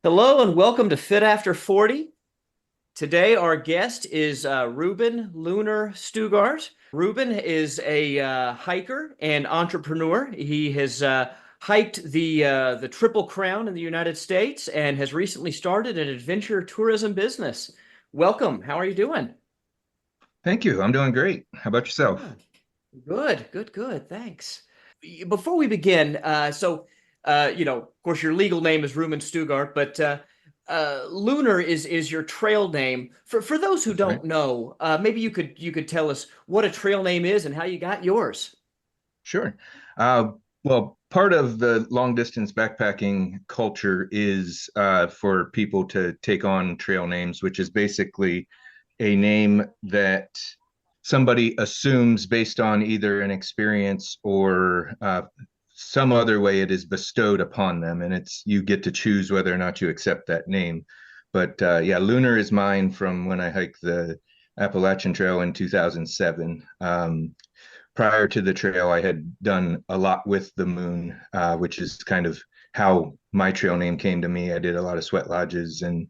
Hello and welcome to Fit After 40. Today, our guest is Reuben Lunar Stugart. Reuben is a hiker and entrepreneur. He has hiked the Triple Crown in the United States and has recently started an adventure tourism business. Welcome. How are you doing? Thank you. I'm doing great. How about yourself? Yeah. Good, good, good. Thanks. Before we begin, of course, your legal name is Reuben Stugart, but Lunar is your trail name. For those who That's right. don't know, maybe you could tell us what a trail name is and how you got yours. Sure. Uh, well, part of the long distance backpacking culture is for people to take on trail names, which is basically a name that somebody assumes based on either an experience or some other way it is bestowed upon them. And it's you get to choose whether or not you accept that name. But yeah, Lunar is mine from when I hiked the Appalachian Trail in 2007. Prior to the trail, I had done a lot with the moon, which is kind of how my trail name came to me. I did a lot of sweat lodges and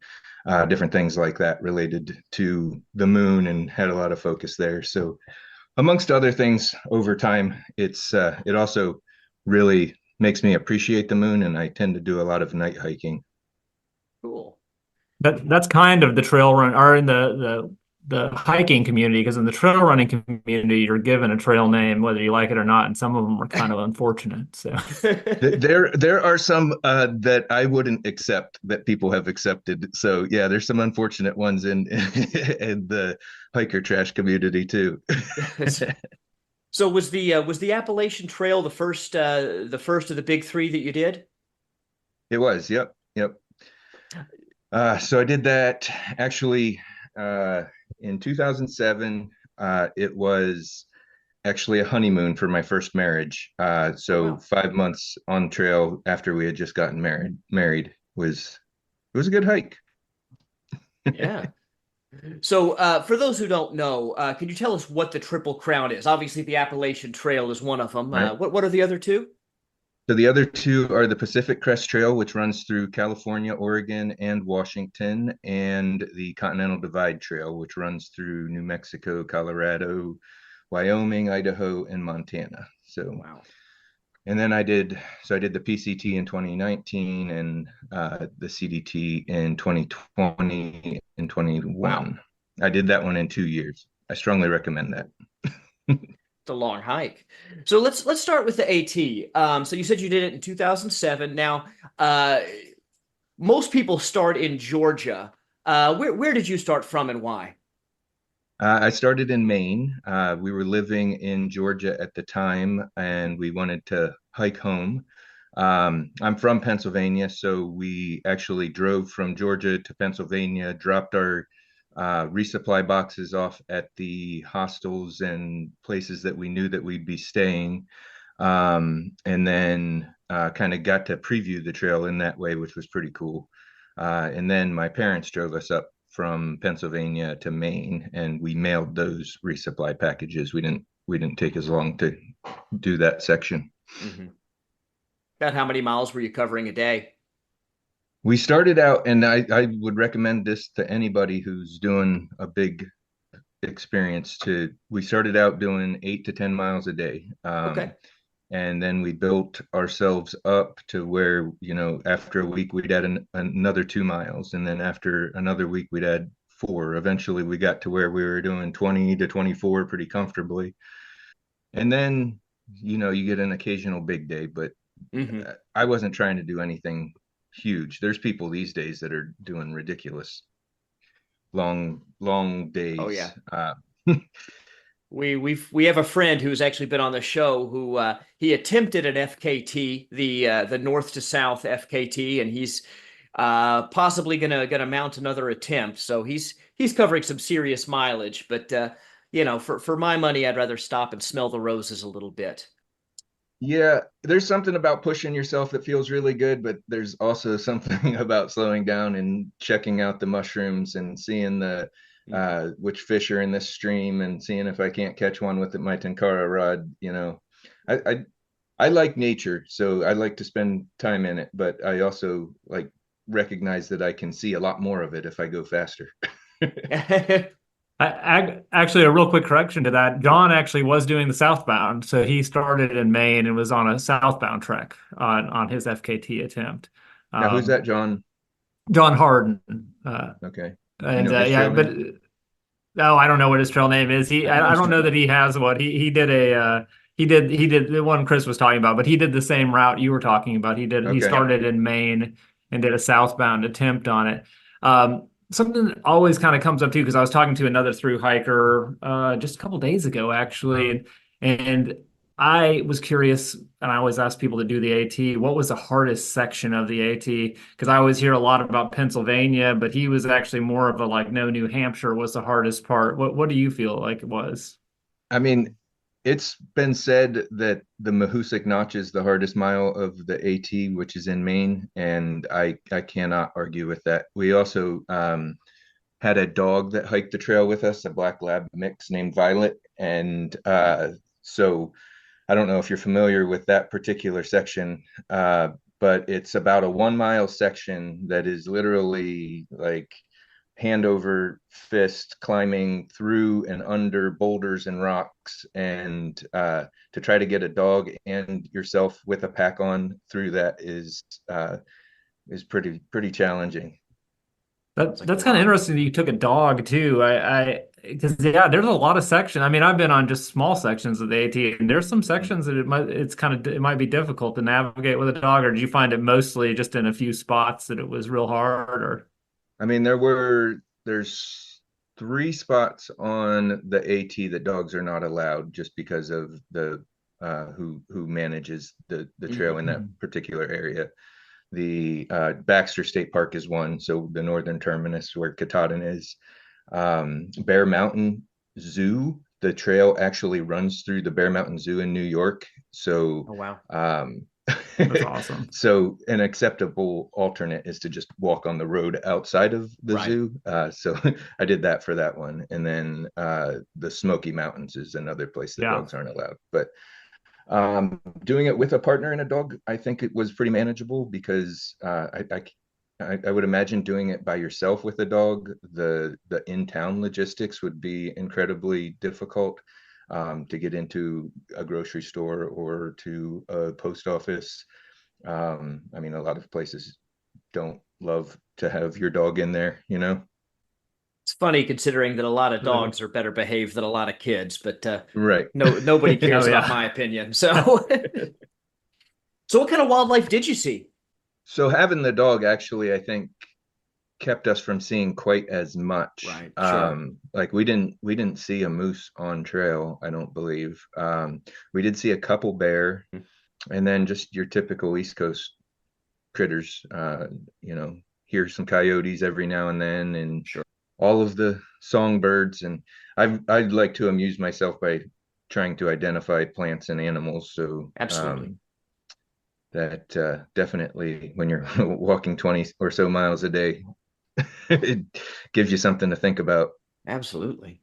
different things like that related to the moon and had a lot of focus there. So, amongst other things, over time, it also really makes me appreciate the moon, and I tend to do a lot of night hiking. Cool. That's kind of the trail run or in the hiking community, because in the trail running community you're given a trail name whether you like it or not, and some of them are kind of unfortunate. So There are some that I wouldn't accept that people have accepted. So yeah, there's some unfortunate ones in in the hiker trash community too. So was the Appalachian Trail the first of the big three that you did? It was, yep, yep. So I did that actually uh, in 2007. It was actually a honeymoon for my first marriage. Oh So wow. 5 months on trail after we had just gotten married was it was a good hike. Yeah. So, for those who don't know, can you tell us what the Triple Crown is? Obviously, the Appalachian Trail is one of them. Right. What are the other two? So the other two are the Pacific Crest Trail, which runs through California, Oregon, and Washington, and the Continental Divide Trail, which runs through New Mexico, Colorado, Wyoming, Idaho, and Montana. So, Wow. and then I did the PCT in 2019 and the CDT in 2020 and Wow. 21. I did that one in 2 years. I strongly recommend that. It's a long hike. So let's start with the AT. So you said you did it in 2007. Now, most people start in Georgia. Where did you start from and why? I started in Maine. We were living in Georgia at the time, and we wanted to hike home. I'm from Pennsylvania, so we actually drove from Georgia to Pennsylvania, dropped our resupply boxes off at the hostels and places that we knew that we'd be staying, and then kind of got to preview the trail in that way, which was pretty cool. And then my parents drove us up from Pennsylvania to Maine, and we mailed those resupply packages. We didn't take as long to do that section. Hmm. About how many miles were you covering a day? We started out, and I would recommend this to anybody who's doing a big experience. We started out doing 8 to 10 miles a day. Okay. And then we built ourselves up to where, after a week we'd add another 2 miles, and then after another week we'd add four. Eventually we got to where we were doing 20 to 24 pretty comfortably. And then, you get an occasional big day, but Hmm. I wasn't trying to do anything huge. There's people these days that are doing ridiculous long Oh days. yeah. We have a friend who's actually been on the show who he attempted an FKT, the north to south FKT, and he's possibly gonna mount another attempt. So he's covering some serious mileage, but for my money, I'd rather stop and smell the roses a little bit. Yeah, there's something about pushing yourself that feels really good, but there's also something about slowing down and checking out the mushrooms and seeing the Hmm. which fish are in this stream and seeing if I can't catch one with my tenkara rod. I, I I like nature, so I like to spend time in it, but I also like recognize that I can see a lot more of it if I go faster. Actually, a real quick correction to that. John actually was doing the southbound, so he started in Maine and was on a southbound trek on his FKT attempt. Now, who's Um, that, John? John Harden, Okay. Do you and know his yeah, trail but name? oh, I don't know what his trail name is. I don't know that he has what he did he did the one Chris was talking about, but he did the same route you were talking about. He Okay. started in Maine and did a southbound attempt on it. Something that always kind of comes up too, because I was talking to another through hiker just a couple days ago actually, and I was curious, and I always ask people to do the AT. What was the hardest section of the AT? Because I always hear a lot about Pennsylvania, but he was actually more of a like, no, New Hampshire was the hardest part. What do you feel like it was? I mean, it's been said that the Mahoosic Notch is the hardest mile of the AT, which is in Maine, and I cannot argue with that. We also had a dog that hiked the trail with us, a black lab mix named Violet, and so I don't know if you're familiar with that particular section, but it's about a 1 mile section that is literally like hand over fist climbing through and under boulders and rocks, and to try to get a dog and yourself with a pack on through that is pretty challenging. It's like a That's kind of lot. interesting that you took a dog too. Because yeah, there's a lot of section. I mean, I've been on just small sections of the AT, and there's some sections that it might be difficult to navigate with a dog. Or did you find it mostly just in a few spots that it was real hard? Or I mean, there's 3 spots on the AT that dogs are not allowed just because of the who manages the trail in that Mhm. particular area. The Baxter State Park is one, so the northern terminus where Katahdin is. Bear Mountain Zoo, the trail actually runs through the Bear Mountain Zoo in New York. So, Oh wow. um, That's awesome. so an acceptable alternate is to just walk on the road outside of the Right. zoo. So I did that for that one. And then the Smoky Mountains is another place that Yeah. dogs aren't allowed. But doing it with a partner and a dog, I think it was pretty manageable because I would imagine doing it by yourself with a dog, the in-town logistics would be incredibly difficult, to get into a grocery store or to a post office. I mean, a lot of places don't love to have your dog in there, you know? It's funny considering that a lot of Really don't. dogs are better behaved than a lot of kids, but Right. no, nobody Oh cares about yeah. my opinion. So, so what kind of wildlife did you see? So having the dog actually, I think, kept us from seeing quite as much. Right, sure. Like we didn't see a moose on trail, I don't believe. We did see a couple bear, and then just your typical East Coast critters. You know, hear some coyotes every now and then, and Sure. all of the songbirds. And I'd like to amuse myself by trying to identify plants and animals. So Absolutely. that definitely, when you're walking 20 or so miles a day, it gives you something to think about. Absolutely.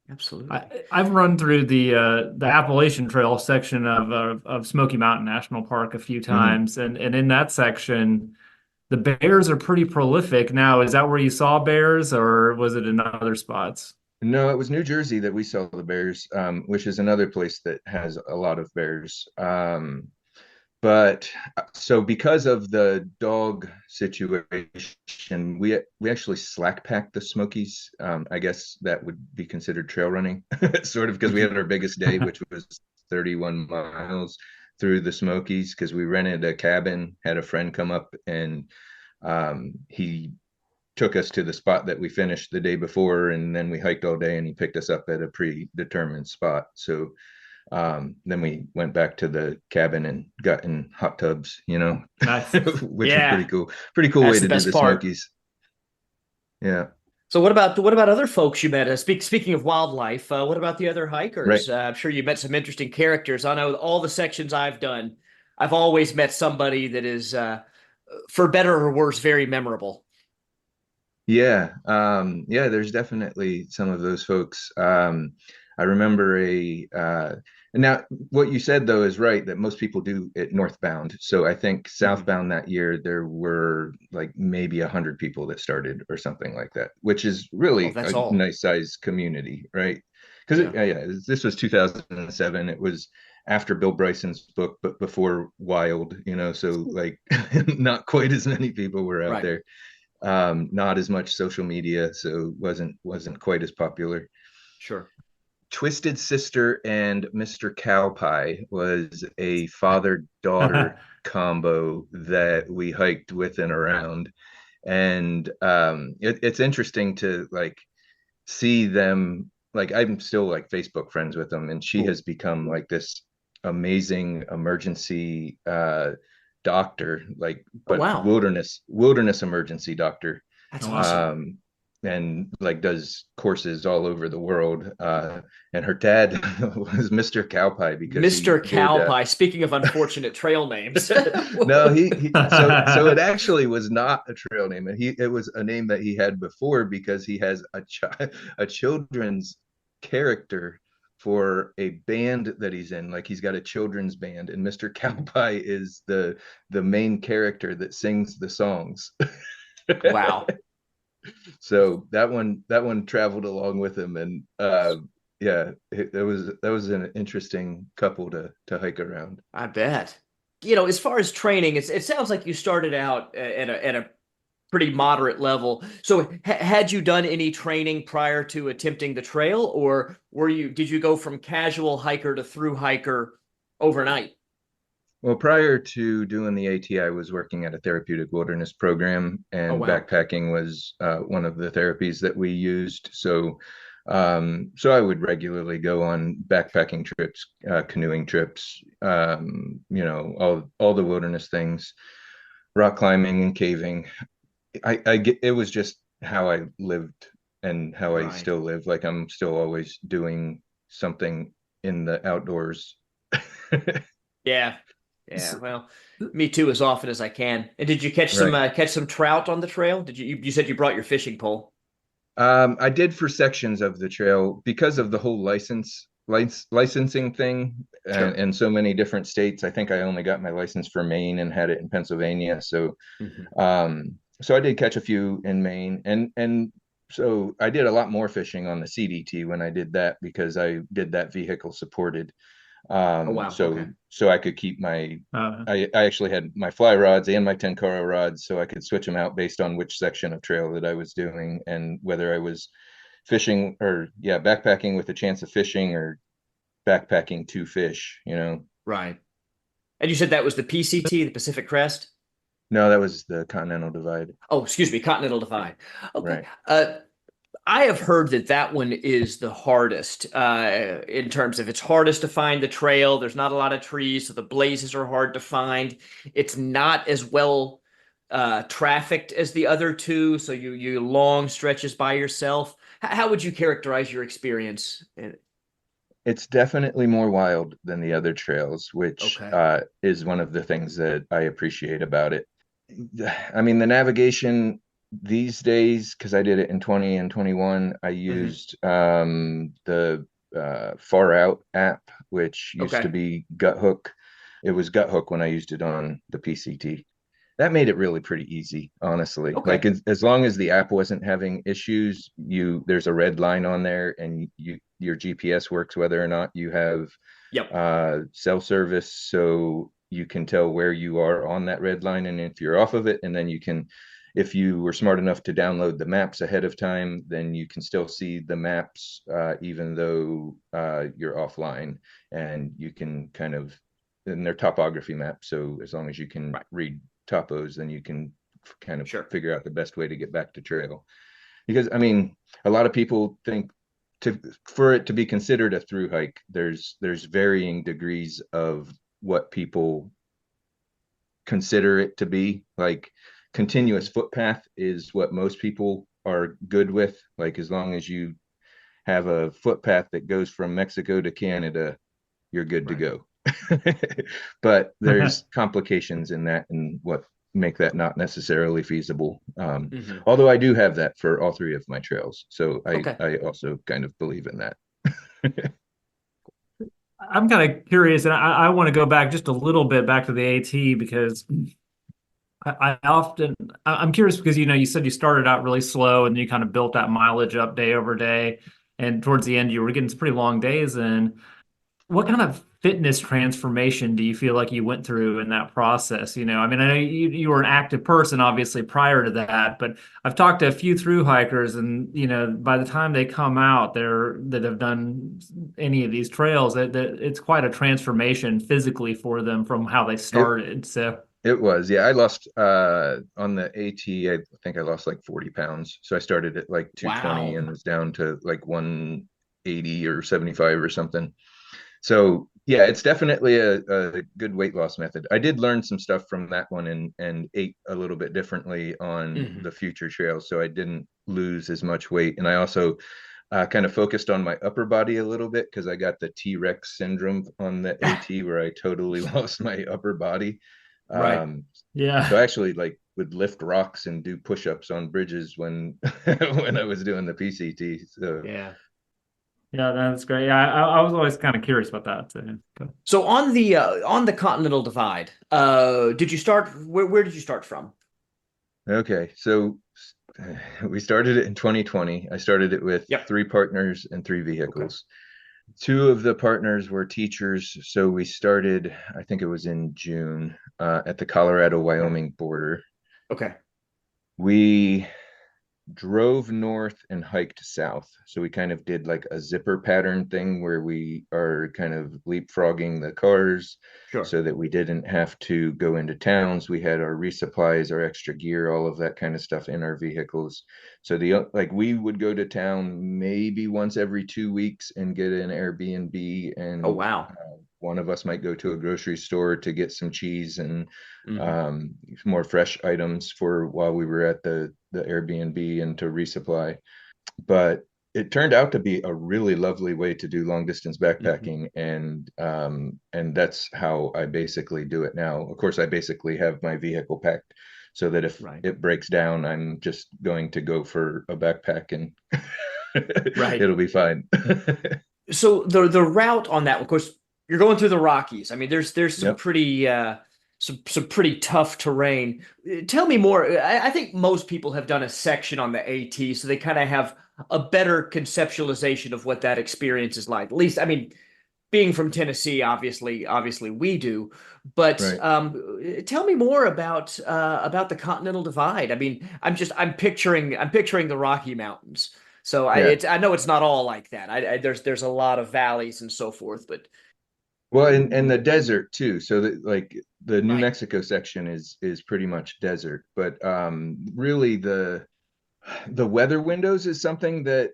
Absolutely. I've run through the Appalachian Trail section of Smoky Mountain National Park a few Mhm. times, and in that section, the bears are pretty prolific. Now, is that where you saw bears, or was it in other spots? No, it was New Jersey that we saw the bears, which is another place that has a lot of bears. But so because of the dog situation, we actually slack packed the Smokies. I guess that would be considered trail running, sort of, because we had our biggest day, which was 31 miles through the Smokies, because we rented a cabin, had a friend come up, and he took us to the spot that we finished the day before, and then we hiked all day, and he picked us up at a predetermined spot. So then we went back to the cabin and got in hot tubs, Nice. which was pretty Yeah, cool. Pretty cool way that's the to do best the part. Smokies. Yeah, So what about other folks you met? Speaking of wildlife, what about the other right. hikers? I'm sure you met some interesting characters. I know all the sections I've done, I've always met somebody that is, for better or worse, very memorable. Yeah, yeah. There's definitely some of those folks. I remember Now, what you said though is right that most people do it northbound. So I think Mhm. southbound that year there were like maybe 100 people that started or something like that, which is Oh, really that's a all. nice size community, right? Because Yeah. this was 2007. It was after Bill Bryson's book, but before Wild, so like not quite as many people were out Right. there. Not as much social media, so wasn't quite as popular. Sure. Twisted Sister and Mr. Cowpie was a father-daughter combo that we hiked with and around. And it's interesting to like see them. Like I'm still like Facebook friends with them, and she has become like this amazing emergency doctor, like Oh, but wow. wilderness emergency doctor, That's Oh, wow. awesome. and like does courses all over the world. And her dad was Mr. Cowpie because he Mr. did. Cowpie. Speaking of unfortunate trail names. No, so it actually was not a trail name, and it was a name that he had before because he has a children's character for a band that he's in. Like he's got a children's band, and Mr. Cowpie is the main character that sings the songs. Wow. So that one traveled along with him, and yeah, that was an interesting couple to hike around. I bet. As far as training, it sounds like you started out at a pretty moderate level. So, had you done any training prior to attempting the trail, or did you go from casual hiker to through hiker overnight? Well, prior to doing the AT, I was working at a therapeutic wilderness program, Oh, and wow. backpacking was one of the therapies that we used. So I would regularly go on backpacking trips, canoeing trips, all the wilderness things, rock climbing and caving. I get it was just how I lived and how I Right. still live. Like I'm still always doing something in the outdoors. Yeah. Yeah. S- Well, me too, as often as I can. And did you Right. catch some trout on the trail? Did you said you brought your fishing pole? I did for sections of the trail because of the whole licensing thing, and, Sure. and so many different states. I think I only got my license for Maine and had it in Pennsylvania. Hmm. So I did catch a few in Maine, and so I did a lot more fishing on the CDT when I did that because I did that vehicle supported. Oh, wow. Okay. So I could keep my uh, I actually had my fly rods and my Tenkara rods, so I could switch them out based on which section of trail that I was doing and whether I was fishing or yeah, backpacking with a chance of fishing or backpacking to fish. Right. And you said that was the PCT, the Pacific Crest? No, that was the Continental Divide. Oh, excuse me, Continental Divide. Okay. Right. I have heard that that one is the hardest in terms of it's hardest to find the trail. There's not a lot of trees, so the blazes are hard to find. It's not as well trafficked as the other two, so you long stretches by yourself. How would you characterize your experience? It's definitely more wild than the other trails, which Okay. is one of the things that I appreciate about it. I mean, the navigation these days, because I did it in 20 and 21, I Hmm. used the Far Out app, which used to Okay. be Gut Hook. It was Gut Hook when I used it on the PCT. That made it really pretty easy, honestly. Like Okay. as long as the app wasn't having issues, there's a red line on there, and your GPS works whether or not you have Yep. cell service, so you can tell where you are on that red line and if you're off of it, and then if you were smart enough to download the maps ahead of time, then you can still see the maps even though you're offline, and you can kind of, and they're topography maps, so as long as you can Right. read topos, then you can kind of Sure. figure out the best way to get back to trail. Because I mean, a lot of people think for it to be considered a through hike, there's varying degrees of what people consider it to be. Like continuous footpath is what most people are good with. Like as long as you have a footpath that goes from Mexico to Canada, you're good to Right. go. But there's complications in that and what make that not necessarily feasible. Hmm. Although I do have that for all three of my trails, so I Okay. I also kind of believe in that. I'm kind of curious, and I want to go back just a little bit back to the AT because I often I'm curious because you said you started out really slow and you kind of built that mileage up day over day, and towards the end you were getting some pretty long days in. What kind of fitness transformation do you feel like you went through in that process? I mean, I know you were an active person obviously prior to that, but I've talked to a few through hikers and by the time they come out there that have done any of these trails, that it's quite a transformation physically for them from how they It started. So, it was, yeah. I lost on the AT, I think I lost like 40 pounds. So I started at like 220 Wow. and was down to like 180 or 75 or something. So yeah, it's definitely a good weight loss method. I did learn some stuff from that one and ate a little bit differently on Hmm. the future trails, so I didn't lose as much weight. And I also kind of focused on my upper body a little bit because I got the T-Rex syndrome on the AT where I totally lost my upper body. Right. Um, so yeah. I actually like would lift rocks and do push-ups on bridges when when I was doing the PCT. So Yeah. Yeah, that's great. Yeah, I was always kind of curious about that. So, go. So on the Continental Divide, did you start where did you start from? okay, so we started it in 2020. I started it with Yep. 3 partners and 3 vehicles. Okay. 2 of the partners were teachers, so we started, I think it was in June, at the Colorado-Wyoming border. Okay. We drove north and hiked south. So we kind of did like a zipper pattern thing where we are kind of leapfrogging the cars Sure. so that we didn't have to go into towns. We had our resupplies, our extra gear, all of that kind of stuff in our vehicles. So the like we would go to town maybe once every 2 weeks and get an Airbnb, Oh and wow. one of us might go to a grocery store to get some cheese and Hmm. um, more fresh items for while we were at the Airbnb and to resupply. But it turned out to be a really lovely way to do long distance Hmm. backpacking, and that's how I basically do it now. Of course, I basically have my vehicle packed so that if Right. it breaks down, I'm just going to go for a backpack and Right. it'll be fine. So the route on that, of course, you're going through the Rockies. I mean, there's some Yep. pretty some pretty tough terrain. Tell me more. I think most people have done a section on the AT, so they kind of have a better conceptualization of what that experience is like. At least, I mean, being from Tennessee, obviously we do. But Right. tell me more about the Continental Divide. I mean, I'm picturing the Rocky Mountains. So Yeah. I know it's not all like that. There's a lot of valleys and so forth, but Well, and the desert too. So that like the New right, Mexico section is pretty much desert, but really the weather windows is something that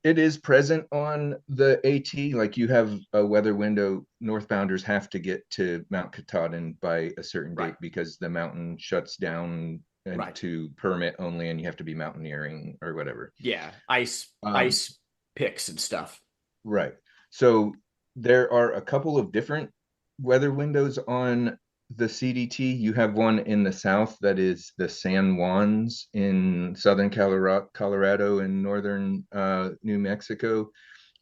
it is present on the AT. Like you have a weather window, northbounders have to get to Mount Katahdin by a certain right, date because the mountain shuts down and right. to permit only, and you have to be mountaineering or whatever. Yeah, Um, ice picks and stuff. Right. So there are a couple of different weather windows on the CDT. You have one in the south that is the San Juans in southern Colorado and northern New Mexico.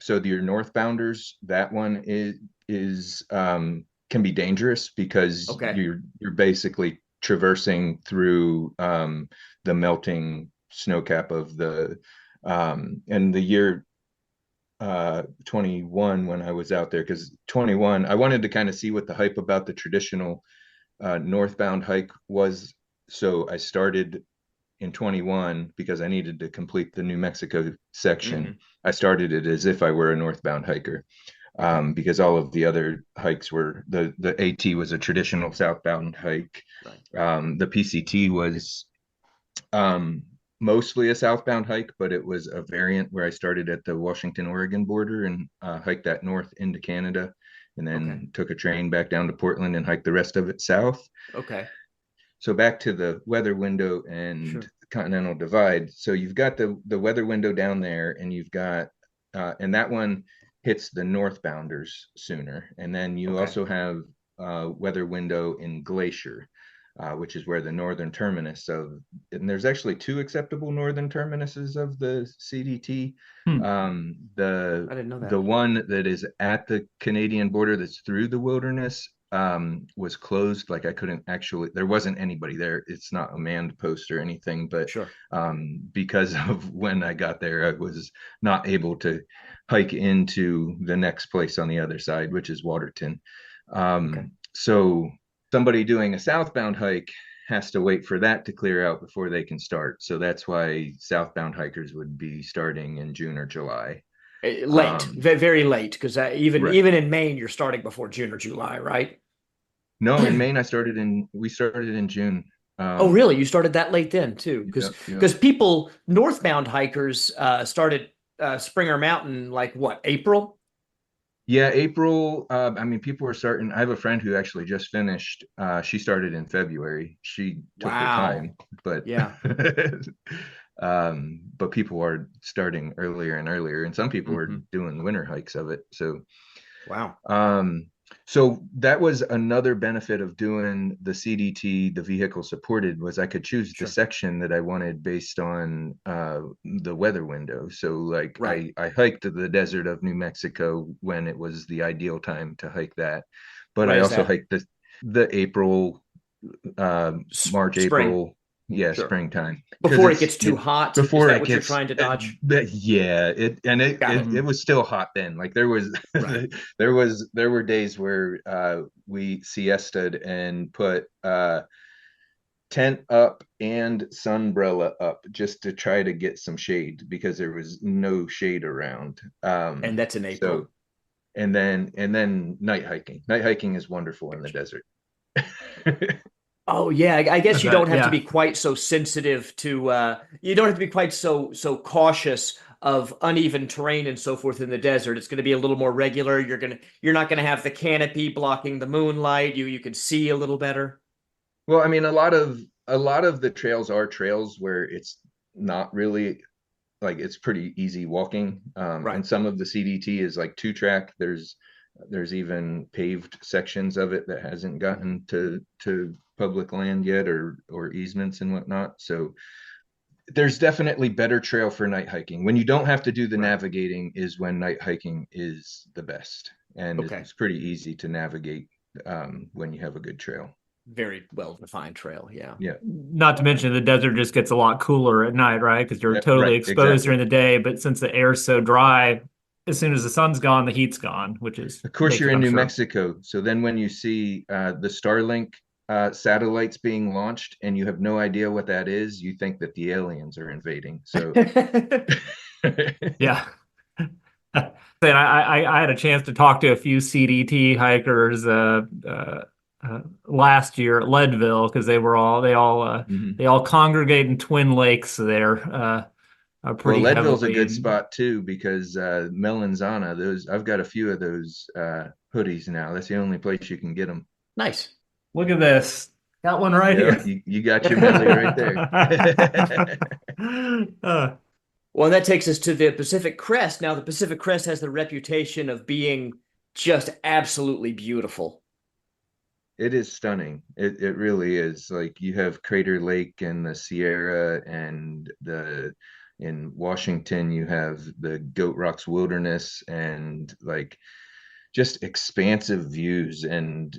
So your northbounders, that one is can be dangerous because Okay. you're basically traversing through the melting snowcap of the and the year 21 when I was out there, because 21 I wanted to kind of see what the hype about the traditional northbound hike was. So I started in 21 because I needed to complete the New Mexico section. Hmm. I started it as if I were a northbound hiker, Okay. because all of the other hikes were the AT was a traditional southbound hike. Right. The PCT was um, mostly a southbound hike, but it was a variant where I started at the Washington Oregon border and hiked that north into Canada, and Okay. then took a train back down to Portland and hiked the rest of it south. Okay. So back to the weather window and Sure. continental divide. So you've got the weather window down there, and you've got and that one hits the northbounders sooner, and then you Okay. also have weather window in Glacier. which is where the northern terminus of, and there's actually two acceptable northern terminuses of the CDT. Hmm. I didn't know The that. one that is at the Canadian border that's through the wilderness was closed. Like I couldn't actually, there wasn't anybody there. It's not a manned post or anything, but Sure. because of when I got there, I was not able to hike into the next place on the other side, which is Waterton. Okay. So somebody doing a southbound hike has to wait for that to clear out before they can start. So that's why southbound hikers would be starting in June or July. Late, very late, because even Right. even in Maine, you're starting before June or July, right? No, in Maine, we started in June. Oh, really? You started that late then too? Because Yep, yep. people, northbound hikers, started Springer Mountain like what, April? Yeah, April. I mean, people were starting. I have a friend who actually just finished. She started in February. She took her Wow. time, but Yeah. but people are starting earlier and earlier, and some people are Hmm. doing winter hikes of it. So Wow. Um, so that was another benefit of doing the CDT, the vehicle supported, was I could choose the Sure. section that I wanted based on the weather window. So like Right. I hiked the desert of New Mexico when it was the ideal time to hike that. But When I is also that? hiked the April, March, Spring. April, yeah, Sure. springtime. Because Before it gets too it hot. Is before that it what you're gets trying to dodge? yeah, Got it. it was still hot then. Like there was Right. there were days where we siestaed and put tent up and sunbrella up just to try to get some shade because there was no shade around. And that's in So April. and then night hiking is wonderful in the desert. Oh yeah, I guess you don't That, have to be yeah. quite so sensitive to you don't have to be quite so cautious of uneven terrain and so forth in the desert. It's going to be a little more regular. You're not going to have the canopy blocking the moonlight. You can see a little better. Well, I mean, a lot of the trails are trails where it's not really like it's pretty easy walking. Right. And some of the CDT is like two track. There's even paved sections of it that hasn't Mhm. gotten to public land yet or easements and whatnot. So there's definitely better trail for night hiking. When you don't have to do the Right. navigating is when night hiking is the best. And Okay. it's pretty easy to navigate when you have a good trail. Very well defined trail. Yeah. Yeah. Not to mention the desert just gets a lot cooler at night, right? Because you're Yeah, totally right, exposed exactly. during the day, but since the air's so dry, as soon as the sun's gone, the heat's gone, which is Of course, makes you're it, in I'm New sure. Mexico. So then when you see the Starlink satellites being launched and you have no idea what that is, you think that the aliens are invading. So Yeah. And I had a chance to talk to a few CDT hikers last year at Leadville because Mhm. they all congregate in Twin Lakes there Well, pretty Leadville's a heavily. good And spot too because Melanzana, those I've got a few of those hoodies now. That's the only place you can get them. Nice. look at this, got one right Yep, here. you got your belly right there. Uh, Well, that takes us to the Pacific Crest. Now, the Pacific Crest has the reputation of being just absolutely beautiful. It is stunning. It really is. Like you have Crater Lake and the Sierra and the in Washington you have the Goat Rocks Wilderness and like just expansive views and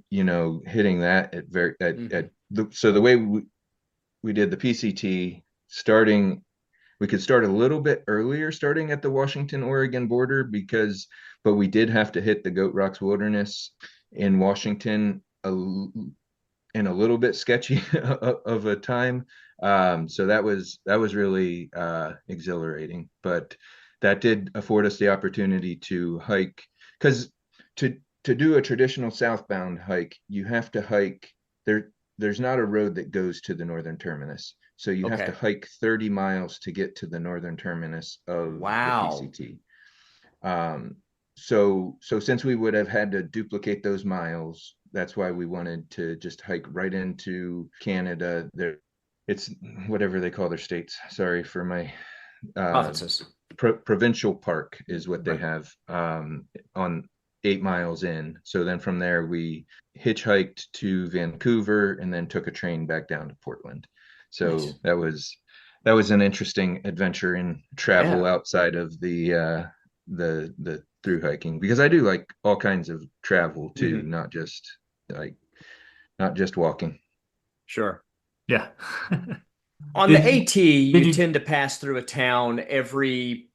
you know hitting that at very at Hmm. the so the way we did the PCT starting we could start a little bit earlier starting at the Washington Oregon border because but we did have to hit the Goat Rocks Wilderness in Washington in a little bit sketchy of a time. So that was really exhilarating, but that did afford us the opportunity to hike because to to do a traditional southbound hike, you have to hike there. There's not a road that goes to the northern terminus. So you have to Okay. hike 30 miles to get to the northern terminus of the Wow. PCT. Um, so since we would have had to duplicate those miles, that's why we wanted to just hike right into Canada. There, it's whatever they call their states. Sorry for my uh, Provinces. provincial park is what they Right. have on. 8 miles in. So then from there, we hitchhiked to Vancouver and then took a train back down to Portland. Nice. So that was an interesting adventure in travel Yeah. outside of the through hiking, because I do like all kinds of travel too, Hmm. like not just walking. Sure. Yeah. On the Did AT, you did you tend to pass through a town every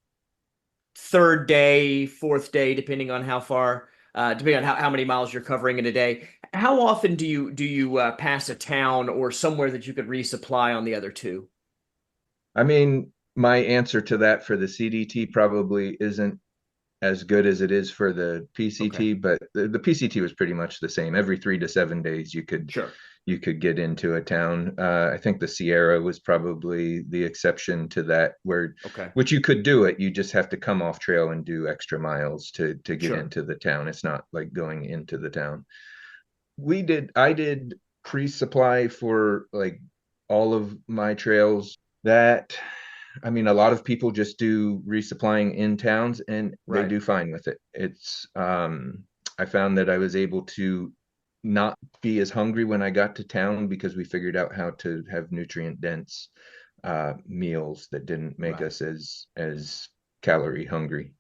third day, fourth day, depending on how far, depending on how many miles you're covering in a day. How often do you pass a town or somewhere that you could resupply on the other two? I mean, my answer to that for the CDT probably isn't as good as it is for the Okay, PCT, but the PCT was pretty much the same. Every 3 to 7 days, sure. you could get into a town. I think the Sierra was probably the exception to that, where Okay, which you could do it. You just have to come off trail and do extra miles to get sure. into the town. It's not like going into the town. I did pre-supply for like all of my trails. That I mean, a lot of people just do resupplying in towns and they Right. do fine with it. I found that I was able to not be as hungry when I got to town because we figured out how to have nutrient dense meals that didn't make Right. us as calorie hungry.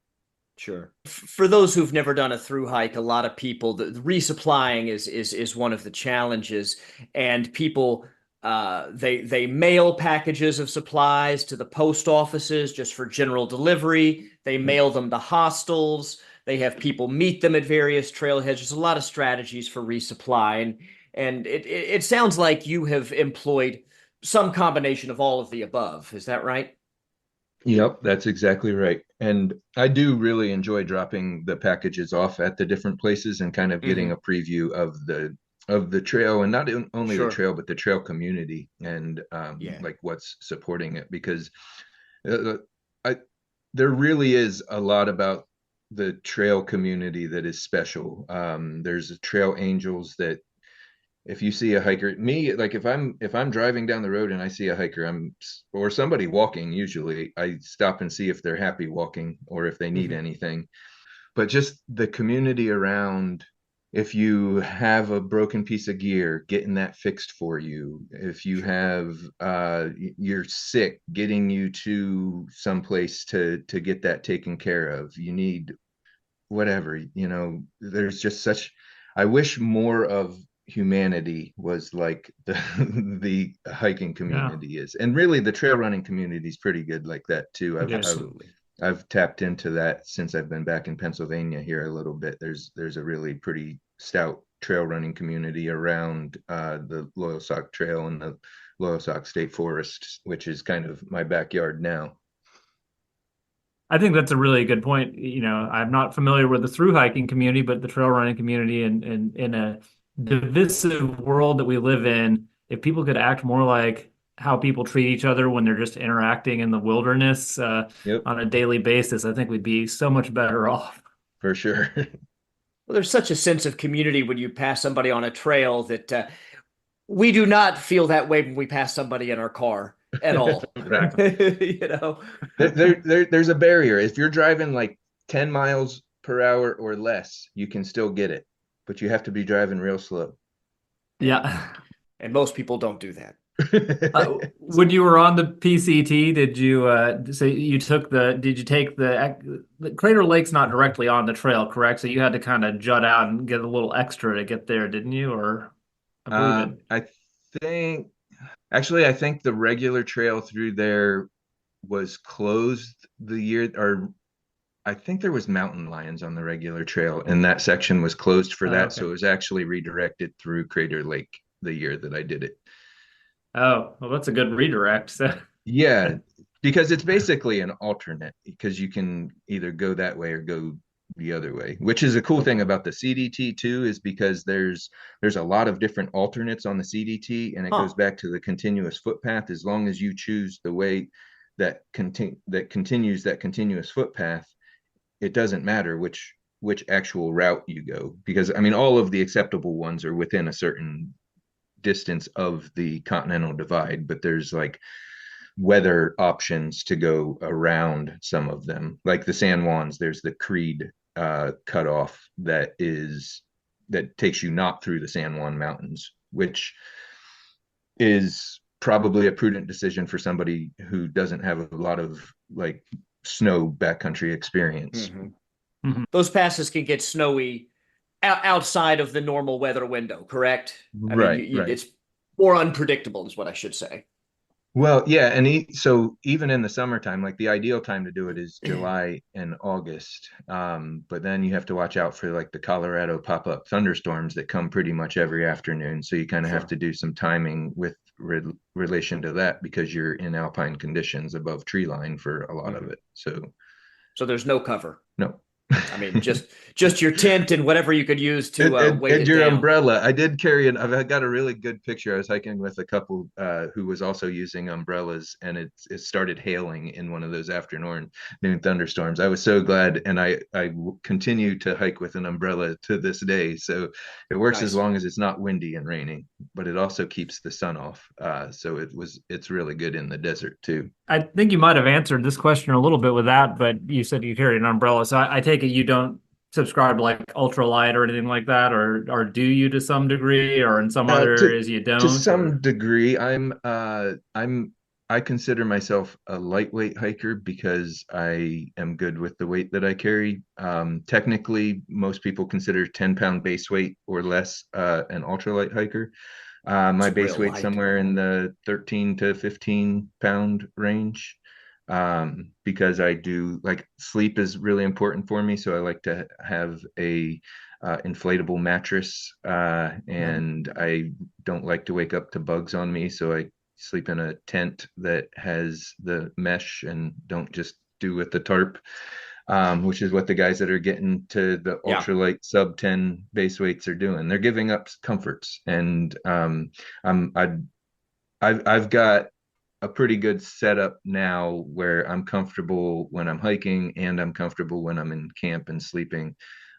Sure. For those who've never done a through hike, a lot of people, the resupplying is one of the challenges, and people they mail packages of supplies to the post offices just for general delivery. They Yep. mail them to hostels. They have people meet them at various trailheads. There's a lot of strategies for resupply, and it sounds like you have employed some combination of all of the above. Is that right? Yep, that's exactly right. And I do really enjoy dropping the packages off at the different places and kind of getting Hmm. a preview of the trail, and not only the Sure. trail but the trail community, and Yeah. like what's supporting it, because uh, I there really is a lot about the trail community that is special. There's trail angels that if you see a hiker, me, like if I'm driving down the road and I see a hiker, or somebody walking, usually I stop and see if they're happy walking or if they need Hmm. anything. But just the community around, if you have a broken piece of gear, getting that fixed for you. If you Sure. have you're sick, getting you to someplace to get that taken care of. You need whatever, there's just such, I wish more of humanity was like the the hiking Yeah, community is, and really the trail running community is pretty good like that too. it is. Absolutely. I've tapped into that since I've been back in Pennsylvania here a little bit. There's a really pretty stout trail running community around the Loyalsock Trail and the Loyalsock State Forest, which is kind of my backyard now. I think that's a really good point. I'm not familiar with the through hiking community, but the trail running community, and in a divisive world that we live in, if people could act more like how people treat each other when they're just interacting in the wilderness Yep, on a daily basis, I think we'd be so much better off. for sure. Well, there's such a sense of community when you pass somebody on a trail that we do not feel that way when we pass somebody in our car at all. Right. You know? There's a barrier. If you're driving like 10 miles per hour or less, you can still get it, but you have to be driving real slow. Yeah. And most people don't do that. When you were on the PCT, did you say you took did you take the Crater Lake's not directly on the trail, correct? So you had to kind of jut out and get a little extra to get there, didn't you? Or I believe it. I think I think the regular trail through there was closed the year, or I think there was mountain lions on the regular trail, and that section was closed for Oh, that. okay. So it was actually redirected through Crater Lake the year that I did it. Oh, well, that's a good redirect. So, Yeah, because it's basically an alternate, because you can either go that way or go the other way, which is a cool thing Okay. about the CDT too, is because there's a lot of different alternates on the CDT, and it goes Huh. back to the continuous footpath. As long as you choose the way that continues that continuous footpath, it doesn't matter which actual route you go, because I mean all of the acceptable ones are within a certain distance of the continental divide, but there's like weather options to go around some of them. Like the San Juans, there's the Creed cutoff that takes you not through the San Juan Mountains, which is probably a prudent decision for somebody who doesn't have a lot of like snow backcountry experience. Mhm. Mhm. Those passes can get snowy outside of the normal weather window, correct? I mean, Right. it's more unpredictable, is what I should say. Well, yeah, and so even in the summertime, like the ideal time to do it is July and August. But then you have to watch out for like the Colorado pop-up thunderstorms that come pretty much every afternoon. So you kind of have Sure. to do some timing with relation to that because you're in alpine conditions above tree line for a lot of Mhm. it. So So there's no cover. no. I mean, just your tent and whatever you could use to weight And it your down. umbrella. I did carry I've got a really good picture. I was hiking with a couple who was also using umbrellas, and it started hailing in one of those afternoon thunderstorms. I was so glad, and I continue to hike with an umbrella to this day. So it works as Nice. long as it's not windy and raining, but it also keeps the sun off. So it's really good in the desert too. I think you might have answered this question a little bit with that, but you said you carry an umbrella. So I take it you don't subscribe to like ultralight or anything like that, or do you to some degree, or in some Uh, other to areas you to don't, some or degree, I consider myself a lightweight hiker because I am good with the weight that I carry. Technically, most people consider 10-pound base weight or less an ultralight hiker. It's My base real weight's light. somewhere in the 13 to 15-pound range. Because I do like sleep is really important for me, so I like to have a inflatable mattress, Yeah. and I don't like to wake up to bugs on me, so I sleep in a tent that has the mesh and don't just do with the tarp, which is what the guys that are getting to the Yeah. ultralight sub 10 base weights are doing. They're giving up comforts, and I'm I've got a pretty good setup now where I'm comfortable when I'm hiking and I'm comfortable when I'm in camp and sleeping.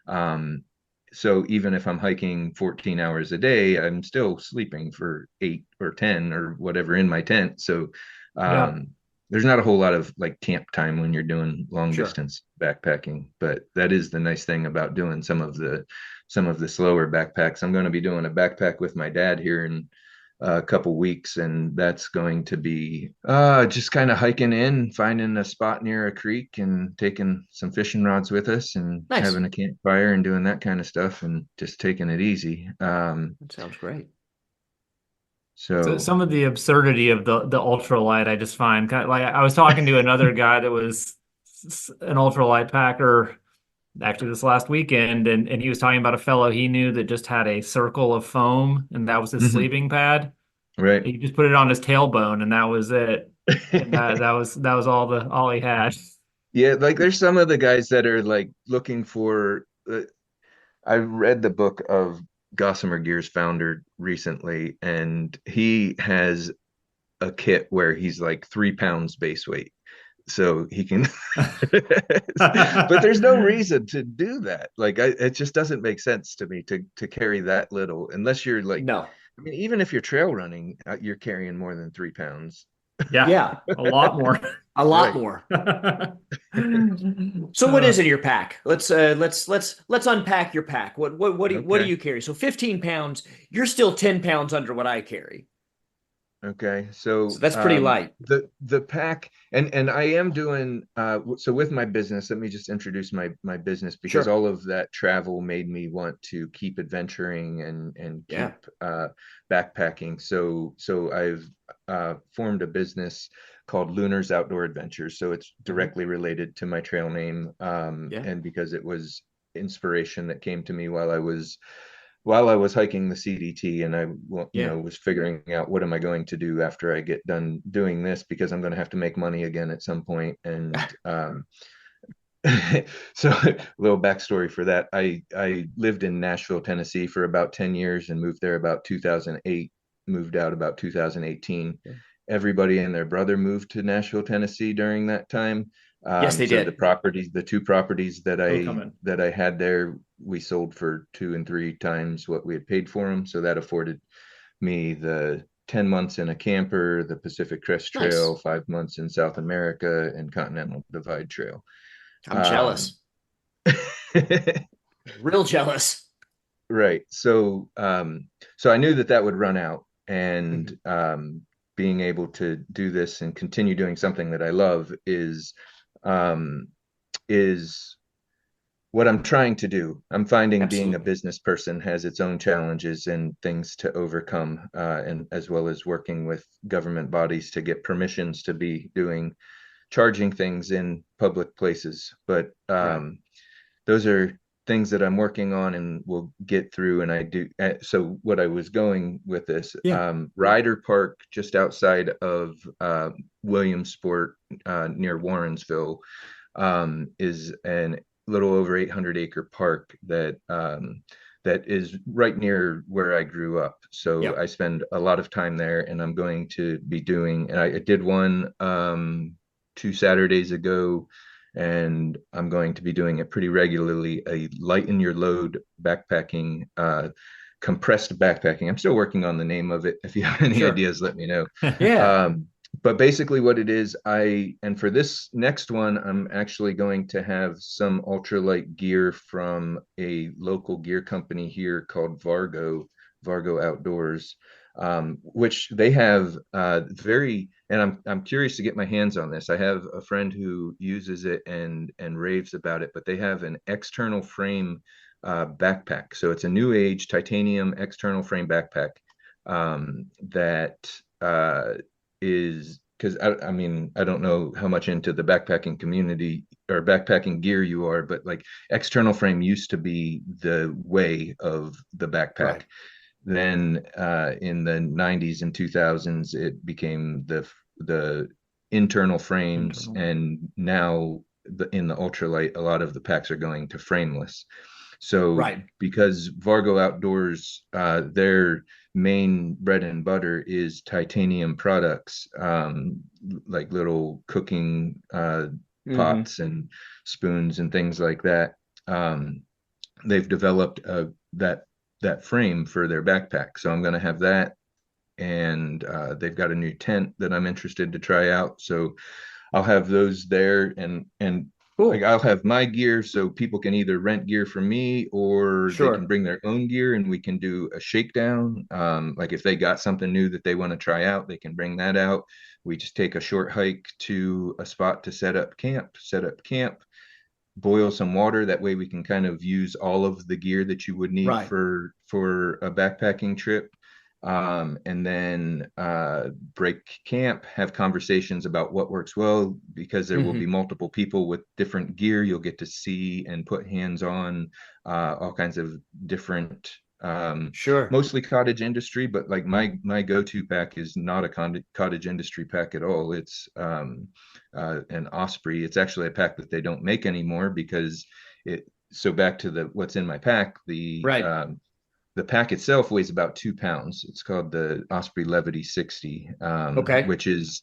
Um, so even if I'm hiking 14 hours a day, I'm still sleeping for 8 or 10 or whatever in my tent. So yeah. um, there's not a whole lot of like camp time when you're doing long Sure. distance backpacking, but that is the nice thing about doing some of the slower backpacks. I'm going to be doing a backpack with my dad here in a couple weeks, and that's going to be just kind of hiking in, finding a spot near a creek, and taking some fishing rods with us, and Nice. having a campfire, and doing that kind of stuff, and just taking it easy. That sounds great. So So some of the absurdity of the ultralight I just find kind of, like I was talking to another guy that was an ultralight packer actually this last weekend, and he was talking about a fellow he knew that just had a circle of foam, and that was his mhm, sleeping pad. right. He just put it on his tailbone, and that was it. And that was all he had. Yeah, like there's some of the guys that are like looking for I read the book of Gossamer Gear's founder recently, and he has a kit where he's like 3 pounds base weight, so he can but there's no reason to do that. Like it just doesn't make sense to me to carry that little unless you're like, No. I mean, even if you're trail running, you're carrying more than 3 pounds. Yeah, Yeah. a lot more. A lot Right. more. So what is in your pack? Let's unpack your pack. What do Okay. you carry? So 15 pounds, you're still 10 pounds under what I carry. Okay, So so that's pretty light. the pack, and I am doing so with my business. Let me just introduce my business because Sure. all of that travel made me want to keep adventuring and Yeah. keep backpacking. So I've formed a business called Lunar's Outdoor Adventures. So it's Hmm. directly related to my trail name, Yeah. and because it was inspiration that came to me while I was hiking the CDT, and I Yeah. was figuring out what am I going to do after I get done doing this, because I'm going to have to make money again at some point. And so a little backstory for that. I lived in Nashville, Tennessee for about 10 years and moved there about 2008, moved out about 2018. Yeah. Everybody and their brother moved to Nashville, Tennessee during that time. Yes, they So the did. properties, the two properties that Will I come in. that I had there, we sold for 2 and 3 times what we had paid for them. So that afforded me the 10 months in a camper, the Pacific Crest Trail, Nice. 5 months in South America, and Continental Divide Trail. I'm Um, jealous. Real jealous. Right. So I knew that that would run out, and Mhm. being able to do this and continue doing something that I love um, is what I'm trying to do. I'm finding being a Absolutely. business person has its own challenges and things to overcome, and as well as working with government bodies to get permissions to be doing charging things in public places. But Right. those are things that I'm working on and will get through. And I do. So what I was going with this, Yeah. Ryder Park, just outside of Williamsport, near Warrensville, is an little over 800-acre park that is right near where I grew up. So Yep. I spend a lot of time there, and I'm going to be doing. And I did one 2 Saturdays ago, and I'm going to be doing it pretty regularly. A lighten your load backpacking. Compressed backpacking. I'm still working on the name of it. If you have any Sure. ideas, let me know. Yeah. Um, but basically what it is, and for this next one, I'm actually going to have some ultralight gear from a local gear company here called Vargo Outdoors, which they have and I'm curious to get my hands on this. I have a friend who uses it and raves about it, but they have an external frame backpack. So it's a new age titanium external frame backpack that is because I mean, I don't know how much into the backpacking community or backpacking gear you are, but like external frame used to be the way of the backpack. Right. Then in the 90s and 2000s, it became the internal frames, Internal. and now in the ultralight, a lot of the packs are going to frameless. So Right. because Vargo Outdoors, their main bread and butter is titanium products, like little cooking Hmm. pots and spoons and things like that. Um, they've developed that frame for their backpack. So I'm going to have that, and they've got a new tent that I'm interested to try out. So I'll have those there, and like Cool. I'll have my gear so people can either rent gear from me or they can Sure. bring their own gear and we can do a shakedown. Like if they got something new that they want to try out, they can bring that out. We just take a short hike to a spot to set up camp, boil some water. That way we can kind of use all of the gear that you would need Right. for a backpacking trip. And then break camp, have conversations about what works well, because there will be Hmm. multiple people with different gear. You'll get to see and put hands on all kinds of different, Sure. mostly cottage industry, but like my go-to pack is not a cottage industry pack at all. It's an Osprey. It's actually a pack that they don't make anymore because it. So back to the what's in my pack, Right. the pack itself weighs about 2 pounds. It's called the Osprey Levity 60, Okay. which is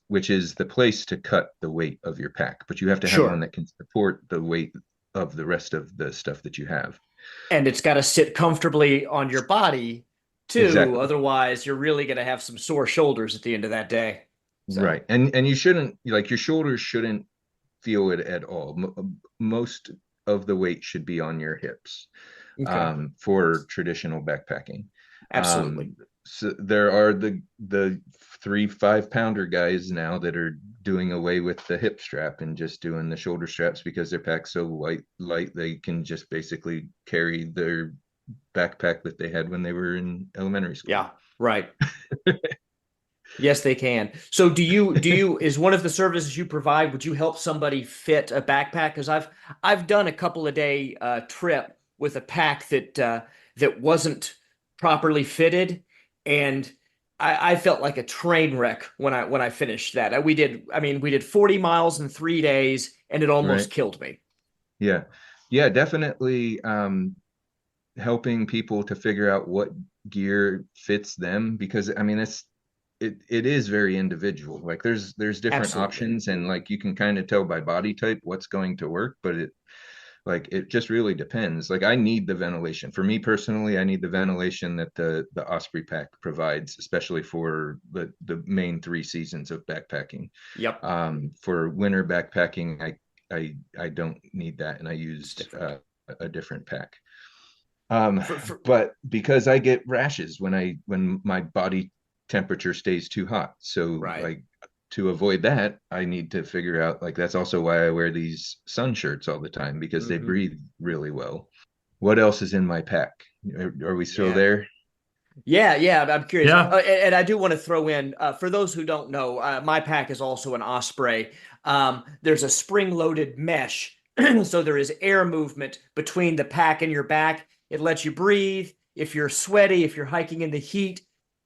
the place to cut the weight of your pack. But you have to have one Sure. that can support the weight of the rest of the stuff that you have. And it's got to sit comfortably on your body too. Exactly. Otherwise, you're really going to have some sore shoulders at the end of that day. So, Right. And you shouldn't, like, your shoulders shouldn't feel it at all. Most of the weight should be on your hips, okay. for traditional backpacking. Absolutely. So there are the 3 5 pounder guys now that are doing away with the hip strap and just doing the shoulder straps because their pack's so light they can just basically carry their backpack that they had when they were in elementary school. Yeah. Right. Yes, they can. So is one of the services you provide, would you help somebody fit a backpack? Because I've done a couple of day trip with a pack that wasn't properly fitted, and I felt like a train wreck when I finished that. We did 40 miles in 3 days, and it Right. almost killed me. Yeah. Yeah, definitely. Helping people to figure out what gear fits them, because I mean it is very individual. Like there's different Absolutely. options, and like you can kind of tell by body type what's going to work, but it just really depends. Like I need the ventilation. For me personally, I need the ventilation that the Osprey pack provides, especially for the main 3 seasons of backpacking. Yep. For winter backpacking, I don't need that, and I It's use different. a different pack. For, for But because I get rashes when my body temperature stays too hot, so right. like to avoid that, I need to figure out, like, that's also why I wear these sun shirts all the time, because they Hmm. breathe really well. What else is in my pack? Are we still Yeah. there? Yeah, yeah, I'm curious. Yeah. And I do want to throw in, for those who don't know, my pack is also an Osprey. There's a spring-loaded mesh, so there is air movement between the pack and your back. It lets you breathe. If you're sweaty, if you're hiking in the heat,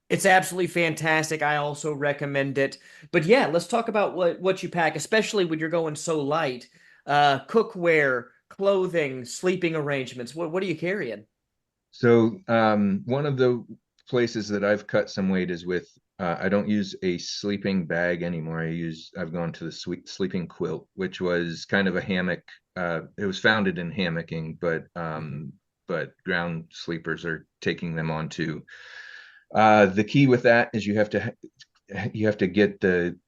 it's absolutely fantastic. I also recommend it. But yeah, let's talk about what you pack, especially when you're going so light. Cookware, clothing, sleeping arrangements. What are you carrying? So one of the places that I've cut some weight is with I don't use a sleeping bag anymore. I've gone to the sleeping quilt, which was kind of a hammock. It was founded in hammocking, Hmm. but ground sleepers are taking them on too. The key with that is you have to get the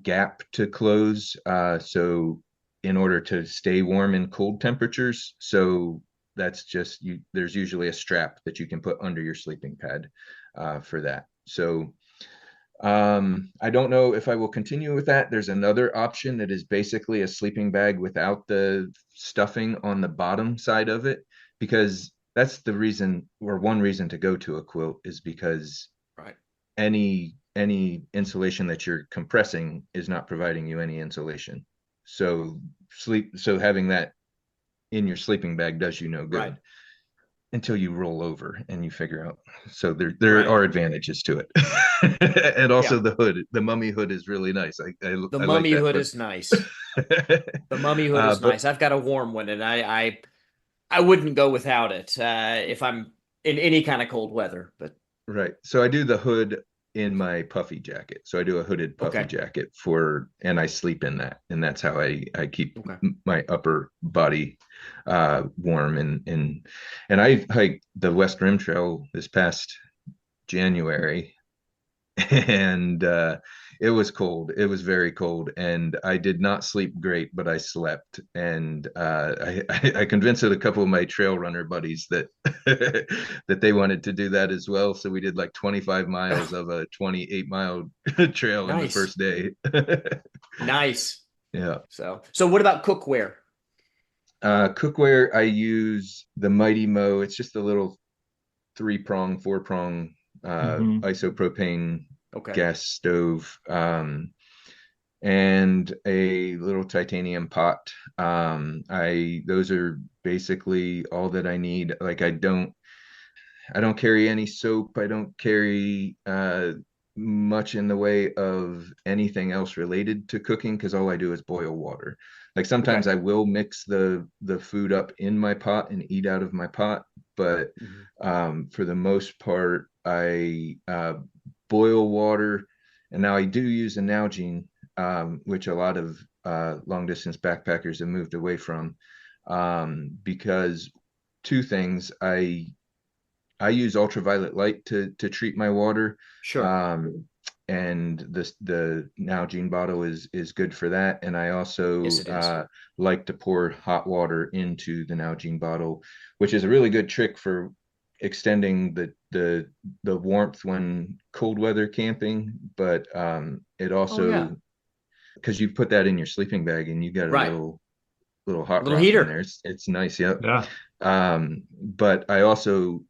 gap to close. So in order to stay warm in cold temperatures, so that's just you. There's usually a strap that you can put under your sleeping pad for that. So I don't know if I will continue with that. There's another option that is basically a sleeping bag without the stuffing on the bottom side of it, because that's the reason, or one reason, to go to a quilt is because Right. any insulation that you're compressing is not providing you any insulation. So having that in your sleeping bag does you no Right. good until you roll over and you figure out. So there Right. are advantages to it. And Yeah. also the hood, the mummy hood is really nice. The I like mummy that hood hood. is nice. The mummy hood is But nice. I've got a warm one, and I wouldn't go without it if I'm in any kind of cold weather. But right. So I do the hood in my puffy jacket. So I do a hooded puffy okay, jacket and I sleep in that. And that's how I keep okay, my upper body warm. And I hiked the West Rim Trail this past January, and it was cold. It was very cold, and I did not sleep great, but I slept. And I convinced a couple of my trail runner buddies that that they wanted to do that as well. So we did like 25 miles of a 28-mile trail in the nice, first day. nice. Yeah. So what about cookware? Cookware, I use the Mighty Mo. It's just a little three-prong, four-prong Hmm. isopropane Okay, gas stove, and a little titanium pot. I Those are basically all that I need. Like, I don't carry any soap. I don't carry much in the way of anything else related to cooking, because all I do is boil water. Like, sometimes okay. I will mix the food up in my pot and eat out of my pot, but Mhm. for the most part, I boil water. And now I do use a Nalgene, which a lot of long distance backpackers have moved away from, because two things. I use ultraviolet light to treat my water. Sure. Um, and the Nalgene bottle is good for that. And I Yes, also it is. like to pour hot water into the Nalgene bottle, which is a really good trick for extending the warmth when cold weather camping. But it Oh yeah. also, because you put that in your sleeping bag and you got a Right. little hot Little rock in heater. there. It's nice. Yep. Yeah. But I also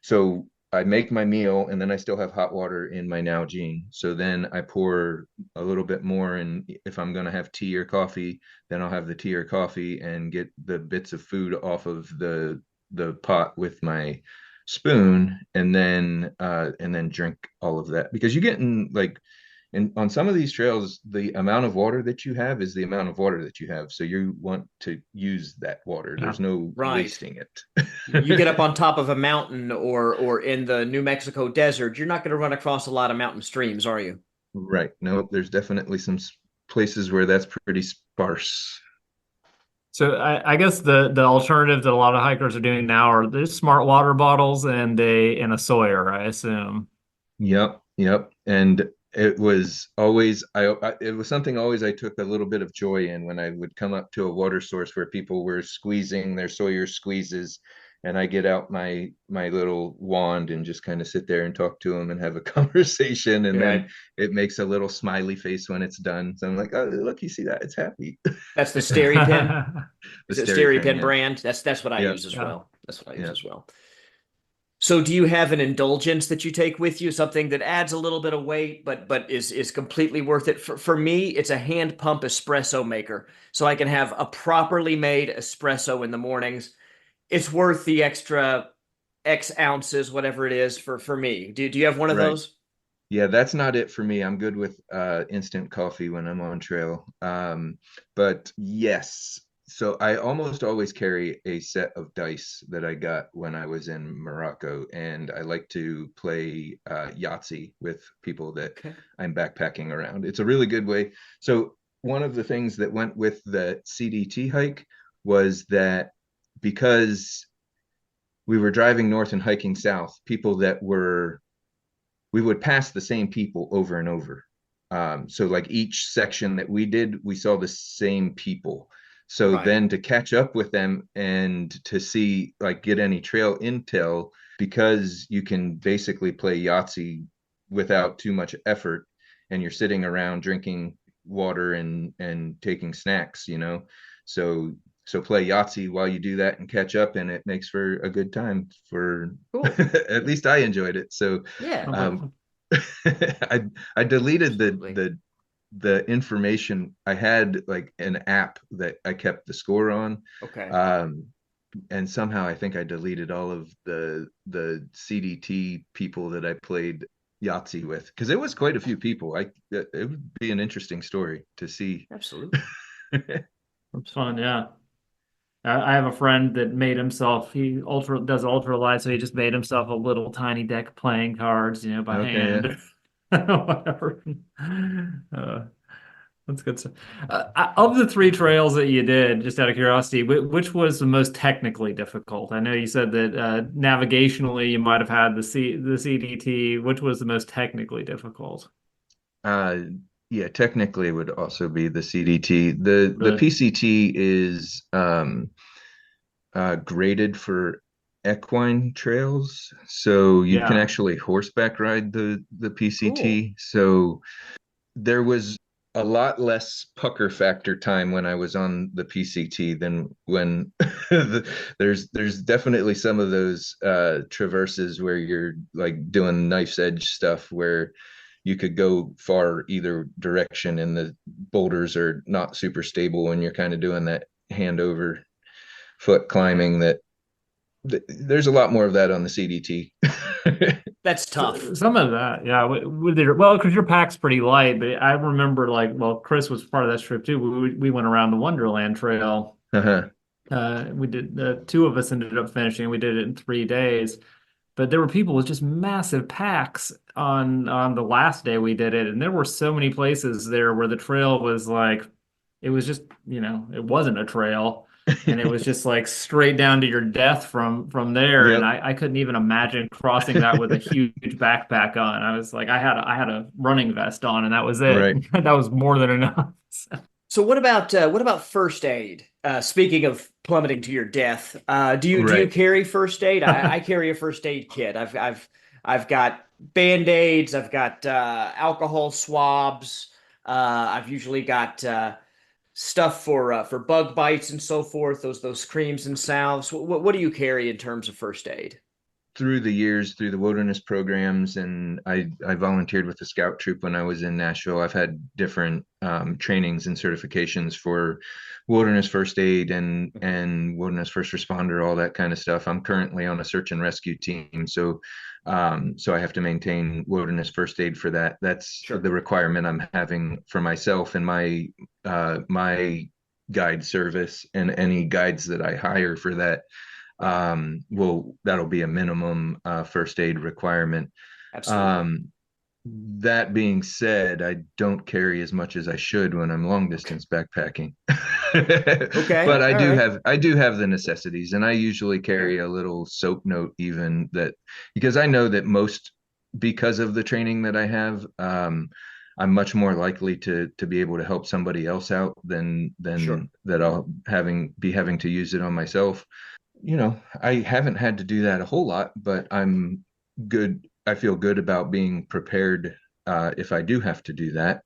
so I make my meal and then I still have hot water in my Nalgene. So then I pour a little bit more, and if I'm gonna have tea or coffee, then I'll have the tea or coffee and get the bits of food off of the pot with my spoon, and then drink all of that, because you get in, like, and on some of these trails, the amount of water that you have is the amount of water that you have. So you want to use that water. Yeah. There's no Right. wasting You get up it. on top of a mountain or in the New Mexico desert, you're not going to run across a lot of mountain streams, are you? Right. No, there's definitely some places where that's pretty sparse. So I guess the alternative that a lot of hikers are doing now are there's smart water bottles and a Sawyer, I assume. Yep, yep. And it was always it was something always I took a little bit of joy in when I would come up to a water source where people were squeezing their Sawyer squeezes, and I get out my little wand and just kind of sit there and talk to them and have a conversation, and Yeah, then it makes a little smiley face when it's done. So I'm like, oh look, you see that? It's happy. that's the Steri Pen. The Is it Steri Steri Pen, Pen yeah. brand? That's what I Yeah, use as Yeah. well. That's what I use yeah. as well. So do you have an indulgence that you take with you, something that adds a little bit of weight, but is completely worth it? For me, it's a hand pump espresso maker. So I can have a properly made espresso in the mornings. It's worth the extra X ounces, whatever it is for me. Do you have one of Right. those? Yeah, that's not it for me. I'm good with instant coffee when I'm on trail. But yes, so I almost always carry a set of dice that I got when I was in Morocco, and I like to play Yahtzee with people that Okay. I'm backpacking around. It's a really good way. So one of the things that went with the CDT hike was that because we were driving north and hiking south, people that were we would pass the same people over and over. So like each section that we did, we saw the same people. So Right. then to catch up with them and to see like get any trail intel, because you can basically play Yahtzee without too much effort, and you're sitting around drinking water and taking snacks, you know. So so play Yahtzee while you do that and catch up, and it makes for a good time for Cool. at least I enjoyed it. So Yeah, Sounds like um, I I deleted absolutely. the information. I had like an app that I kept the score on, Okay. um, and somehow I think I deleted all of the CDT people that I played Yahtzee with, because it was quite a few people. It would be an interesting story to see. Absolutely. it's fun, yeah. I have a friend that made himself, he ultra does ultra light, so he just made himself a little tiny deck of playing cards, by Okay, yeah. hand. Whatever. Uh, that's good stuff. Of the three trails that you did, just out of curiosity, which was the most technically difficult? I know you said that navigationally you might have had the CDT. Which was the most technically difficult? Uh, yeah, technically it would also be the CDT. The Really? PCT is graded for equine trails, so you can Yeah. actually horseback ride the Cool. PCT. So there was a lot less pucker factor time when I was on the PCT than when there's definitely some of those traverses where you're like doing knife's edge stuff where you could go far either direction, and the boulders are not super stable when you're kind of doing that hand over foot Right. climbing. There's a lot more of that on the CDT. That's tough. Some of that, yeah. Well, because your pack's pretty light, but I remember like, well, Chris was part of that trip too. We went around the Wonderland Trail. Uh-huh. We did two of us ended up finishing. We did it in 3 days, but there were people with just massive packs on the last day we did it, and there were so many places there where the trail was like, it was just, it wasn't a trail, and it was just like straight down to your death from there. And Yep. I couldn't even imagine crossing that with a huge backpack on. I was like, I had a running vest on, and that was it. Right. That was more than enough. So what about first aid? Speaking of plummeting to your death, do you Right. carry first aid? I carry a first aid kit. I've got Band-Aids. I've got alcohol swabs. I've usually got stuff for bug bites and so forth. Those creams and salves. What do you carry in terms of first aid? Through the years, through the wilderness programs, and I volunteered with the scout troop when I was in Nashville. I've had different trainings and certifications for wilderness first aid and wilderness first responder, all that kind of stuff. I'm currently on a search and rescue team, so so I have to maintain wilderness first aid for that. That's Sure. the requirement I'm having for myself and my guide service, and any guides that I hire for that Right. will that'll be a minimum first aid requirement. Absolutely. um that being said, I don't carry as much as I should when I'm long Okay. distance backpacking. Okay. But I All do right. have I do have the necessities, and I usually Yeah. carry a little soap note even, that because I know that most because of the training that I have, I'm much more likely to be able to help somebody else out Sure. than that I'll having to use it on myself. I haven't had to do that a whole lot, but I'm good. I feel good about being prepared if I do have to do that,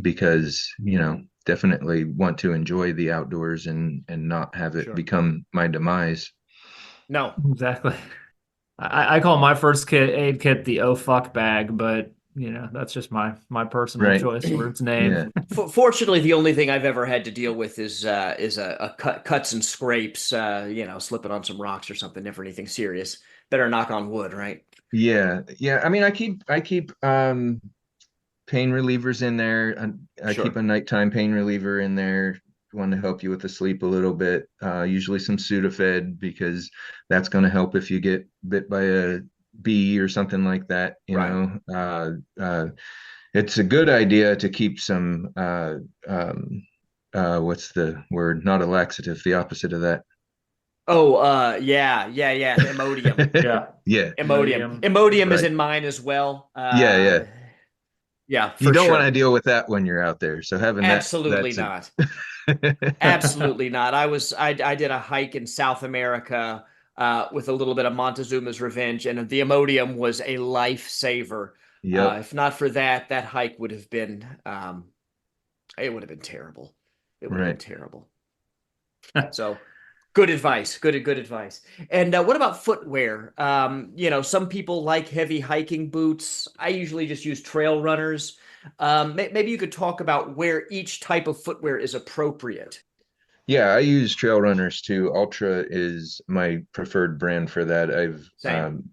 because definitely want to enjoy the outdoors and not have it Sure. become my demise. No. Exactly. I call my first kit aid kit the oh fuck bag, but that's just my personal Right. choice for its name. Yeah. Fortunately, the only thing I've ever had to deal with is a cuts and scrapes, slipping on some rocks or something, never anything serious. Better knock on wood, right? Yeah. Yeah. I mean, I keep pain relievers in there. And I keep Sure. a nighttime pain reliever in there, one to help you with the sleep a little bit. Usually some Sudafed because that's going to help if you get bit by a bee or something like that. Right. It's a good idea to keep some what's the word? Not a laxative, the opposite of that. Oh, yeah. Imodium. Yeah. Yeah, Imodium. Imodium. Imodium is right. in mine as well. Yeah, yeah. Yeah, You for don't want to sure. deal with that when you're out there. So having Absolutely that's not. a Absolutely not. I did a hike in South America with a little bit of Montezuma's Revenge, and the Imodium was a lifesaver. Yep, If not for that, that hike would have been it would have been terrible. It would have been right. terrible. So good advice. Good advice. And what about footwear? Some people like heavy hiking boots. I usually just use trail runners. Maybe you could talk about where each type of footwear is appropriate. Yeah, I use trail runners too. Ultra is my preferred brand for that. I've Same.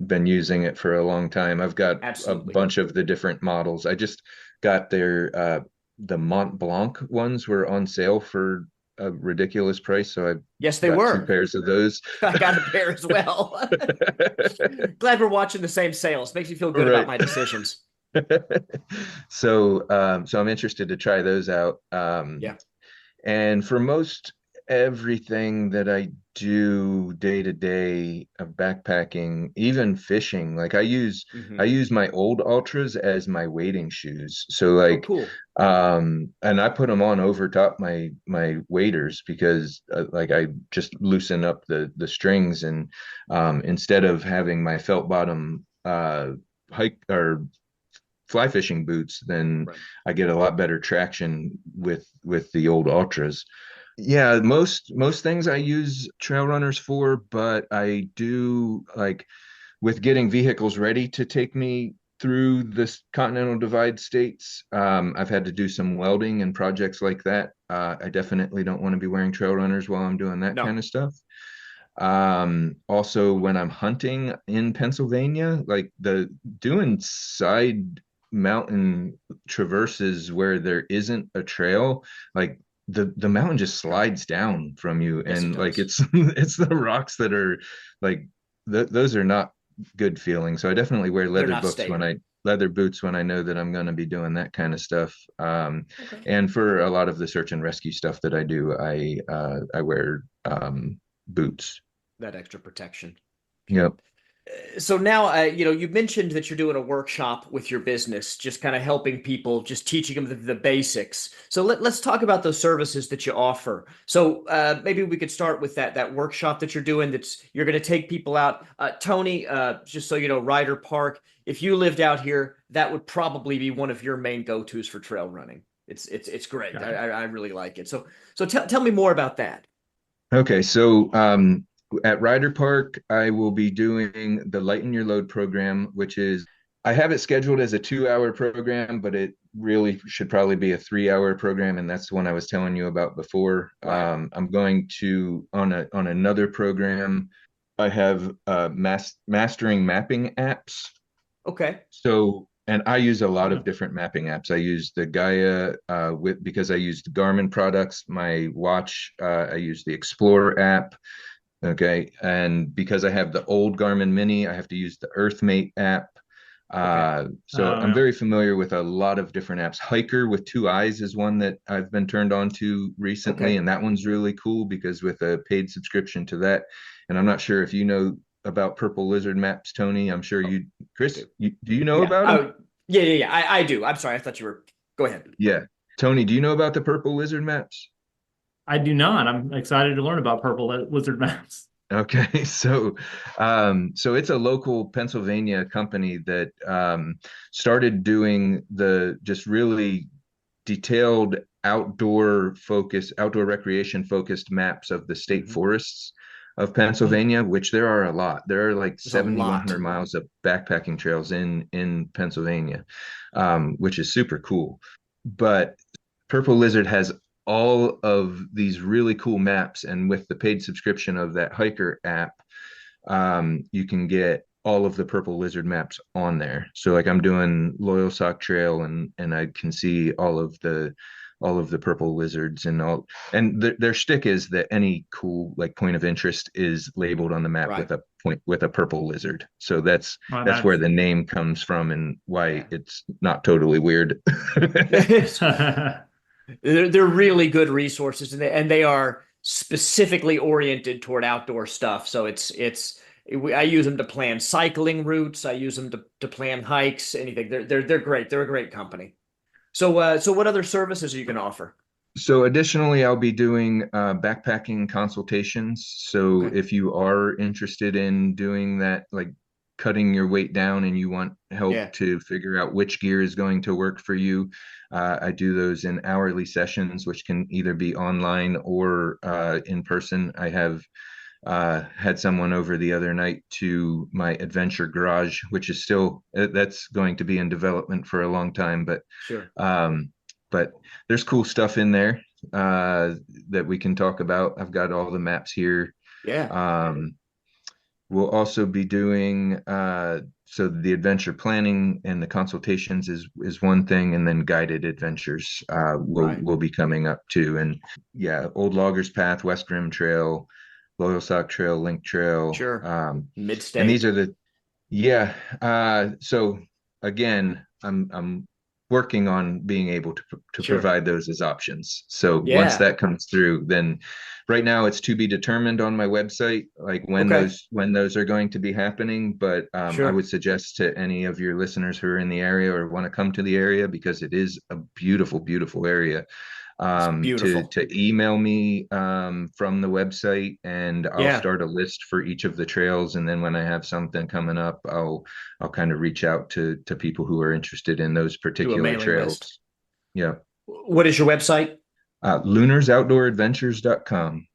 been using it for a long time. I've got a Absolutely. bunch of the different models. I just got the Mont Blanc ones were on sale for a ridiculous price, so I Yes, they got two were. pairs of those. I got a pair as well. Glad we're watching the same sales. Makes me feel good about Right. my decisions. So I'm interested to try those out. Yeah. And for most everything that I do day to day of backpacking, even fishing, like I Hmm. use my old Ultras as my wading shoes. So Oh, like cool. and I put them on over top my waders because like I just loosen up the strings and instead of having my felt bottom hike or fly fishing boots, then Right. I get a lot better traction with the old Ultras. Yeah, most things I use trail runners for, but I do like with getting vehicles ready to take me through this continental divide states. I've had to do some welding and projects like that. I definitely don't want to be wearing trail runners while I'm doing that kind No, of stuff. Also when I'm hunting in Pennsylvania, like the doing side mountain traverses where there isn't a trail, like the mountain just slides down from you yes, it and like does. it's it's the rocks that are like those are not good feelings. So I definitely wear They're not stable. leather boots when I know that I'm going to be doing that kind of stuff. Okay. And for a lot of the search and rescue stuff that I do, I wear boots. That extra protection. Okay. Yep. So now, you mentioned that you're doing a workshop with your business, just kind of helping people, just teaching them the basics. So let's talk about those services that you offer. So maybe we could start with that workshop that you're doing. That's you're going to take people out. Tony, just so you know, Ryder Park. If you lived out here, that would probably be one of your main go-tos for trail running. It's great. Gotcha. I really like it. So tell me more about that. Okay, so at Ryder Park, I will be doing the Lighten Your Load program, which is I have it scheduled as a 2 hour program, but it really should probably be a 3 hour program, and that's the one I was telling you about before. Right. I'm going to on another program. I have mastering mapping apps. Okay. So, and I use a lot of Yeah. different mapping apps. I use the Gaia because I used Garmin products. My watch, I use the Explorer app. Okay, and because I have the old Garmin Mini, I have to use the EarthMate app. Okay. So Oh I'm yeah. very familiar with a lot of different apps. Hiker with two eyes is one that I've been turned on to recently, Okay. and that one's really cool because with a paid subscription to that, and I'm not sure if you know about Purple Lizard maps, Tony? I'm sure Oh, you, I Chris, do. do you know Yeah. about them? Oh, yeah. I do. I'm sorry. I thought you were. Go ahead. Yeah. Tony, do you know about the Purple Lizard maps? I do not. I'm excited to learn about purple lizard maps. Okay, so it's a local Pennsylvania company that started doing the just really detailed outdoor recreation focused maps of the state Mhm. forests of Mm, Pennsylvania, which there are a lot. There are like there's a 7,100 lot. miles of backpacking trails in Pennsylvania, which is super cool. But Purple Lizard has all of these really cool maps, and with the paid subscription of that hiker app, you can get all of the Purple Lizard maps on there. So like I'm doing Loyal Sock Trail, and I can see all of the purple lizards and all, and their shtick is that any cool like point of interest is labeled on the map Right. with a point with a purple lizard. So Oh, that's where that's the name comes from and why Yeah. it's not totally weird. They're really good resources, and they are specifically oriented toward outdoor stuff. So I use them to plan cycling routes. I use them to plan hikes, anything. They're great. They're a great company. So what other services are you going to offer? So additionally, I'll be doing backpacking consultations. So Okay. if you are interested in doing that, like cutting your weight down and you want help Yeah, to figure out which gear is going to work for you, I do those in hourly sessions, which can either be online or in person. I have had someone over the other night to my adventure garage, which is still that's going to be in development for a long time, sure. um, but there's cool stuff in there that we can talk about. I've got all the maps here. Yeah, Um, we'll also be doing so the adventure planning and the consultations is one thing, and then guided adventures right. will be coming up too. And yeah, Old Loggers Path, West Rim Trail, Loyal Sock Trail, Link Trail, Sure. and these Mid-state. are the yeah. So again, I'm working on being able to Sure. provide those as options. So once Yeah. that comes through, then right now it's to be determined on my website, like Okay. when those are going to be happening. But I would Sure. suggest to any of your listeners who are in the area or want to come to the area, because it is a beautiful, beautiful area, It's beautiful. to email me from the website, and I'll Yeah. start a list for each of the trails. And then when I have something coming up, I'll kind of reach out to people who are interested in those Do a particular mailing list. trails. Yeah. What is your website? Lunarsoutdooradventures.com.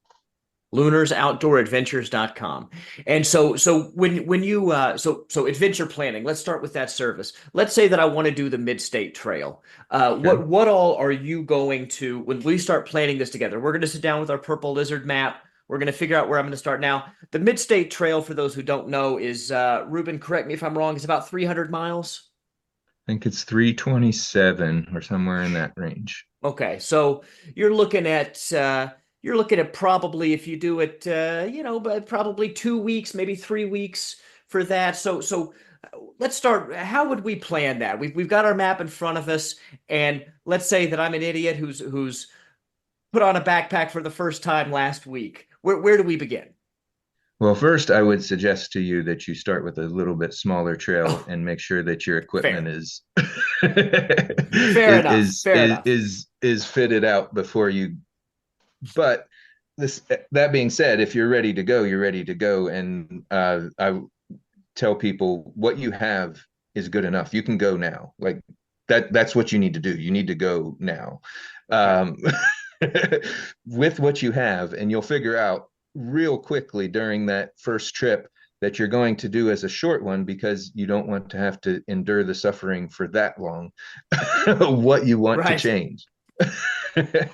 Lunarsoutdooradventures.com. And so when you so adventure planning, let's start with that service. Let's say that I want to do the Mid-State Trail. Okay. What all are you going to when we start planning this together? We're going to sit down with our Purple Lizard map. We're going to figure out where I'm going to start. Now, the Mid-State Trail, for those who don't know, is Reuben, correct me if I'm wrong, is about 300 miles. I think it's 327 or somewhere in that range. Okay, so you're looking at you're looking at probably if you do it but probably 2 weeks, maybe 3 weeks for that. Let's start. How would we plan that? We've got our map in front of us, and let's say that I'm an idiot who's put on a backpack for the first time last week. Where do we begin? Well, first, I would suggest to you that you start with a little bit smaller trail Oh, and make sure that your equipment fair. is Fair enough. Fair enough. is fitted out before you. But this that being said, if you're ready to go, you're ready to go. And I tell people what you have is good enough. You can go now. Like that's what you need to do. You need to go now. Okay. Um, with what you have, and you'll figure out real quickly during that first trip that you're going to do as a short one, because you don't want to have to endure the suffering for that long, what you want to Right. change.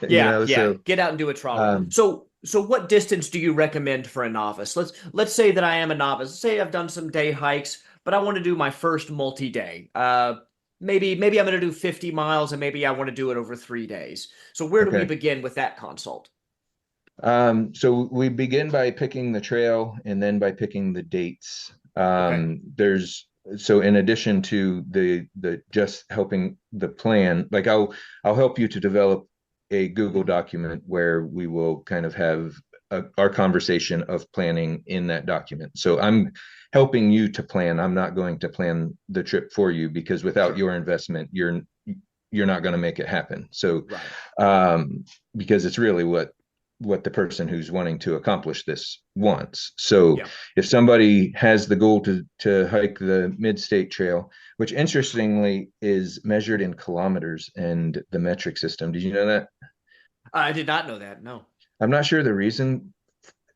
Yeah, yeah. So Get out and do a trial run. um, So what distance do you recommend for a novice? Let's say that I am a novice. Say I've done some day hikes, but I want to do my first multi-day. Maybe I'm going to do 50 miles, and maybe I want to do it over 3 days. So where do we okay. begin with that consult? So we begin by picking the trail and then by picking the dates. Okay. There's so in addition to the just helping the plan, like, I'll help you to develop a Google document where we will kind of have, our conversation of planning in that document. So I'm helping you to plan. I'm not going to plan the trip for you, because without Sure. your investment, you're not going to make it happen. So Right. because it's really what the person who's wanting to accomplish this wants. So Yeah. if somebody has the goal to hike the Mid-State Trail, which interestingly is measured in kilometers and the metric system. Did you know that? I did not know that. No. I'm not sure the reason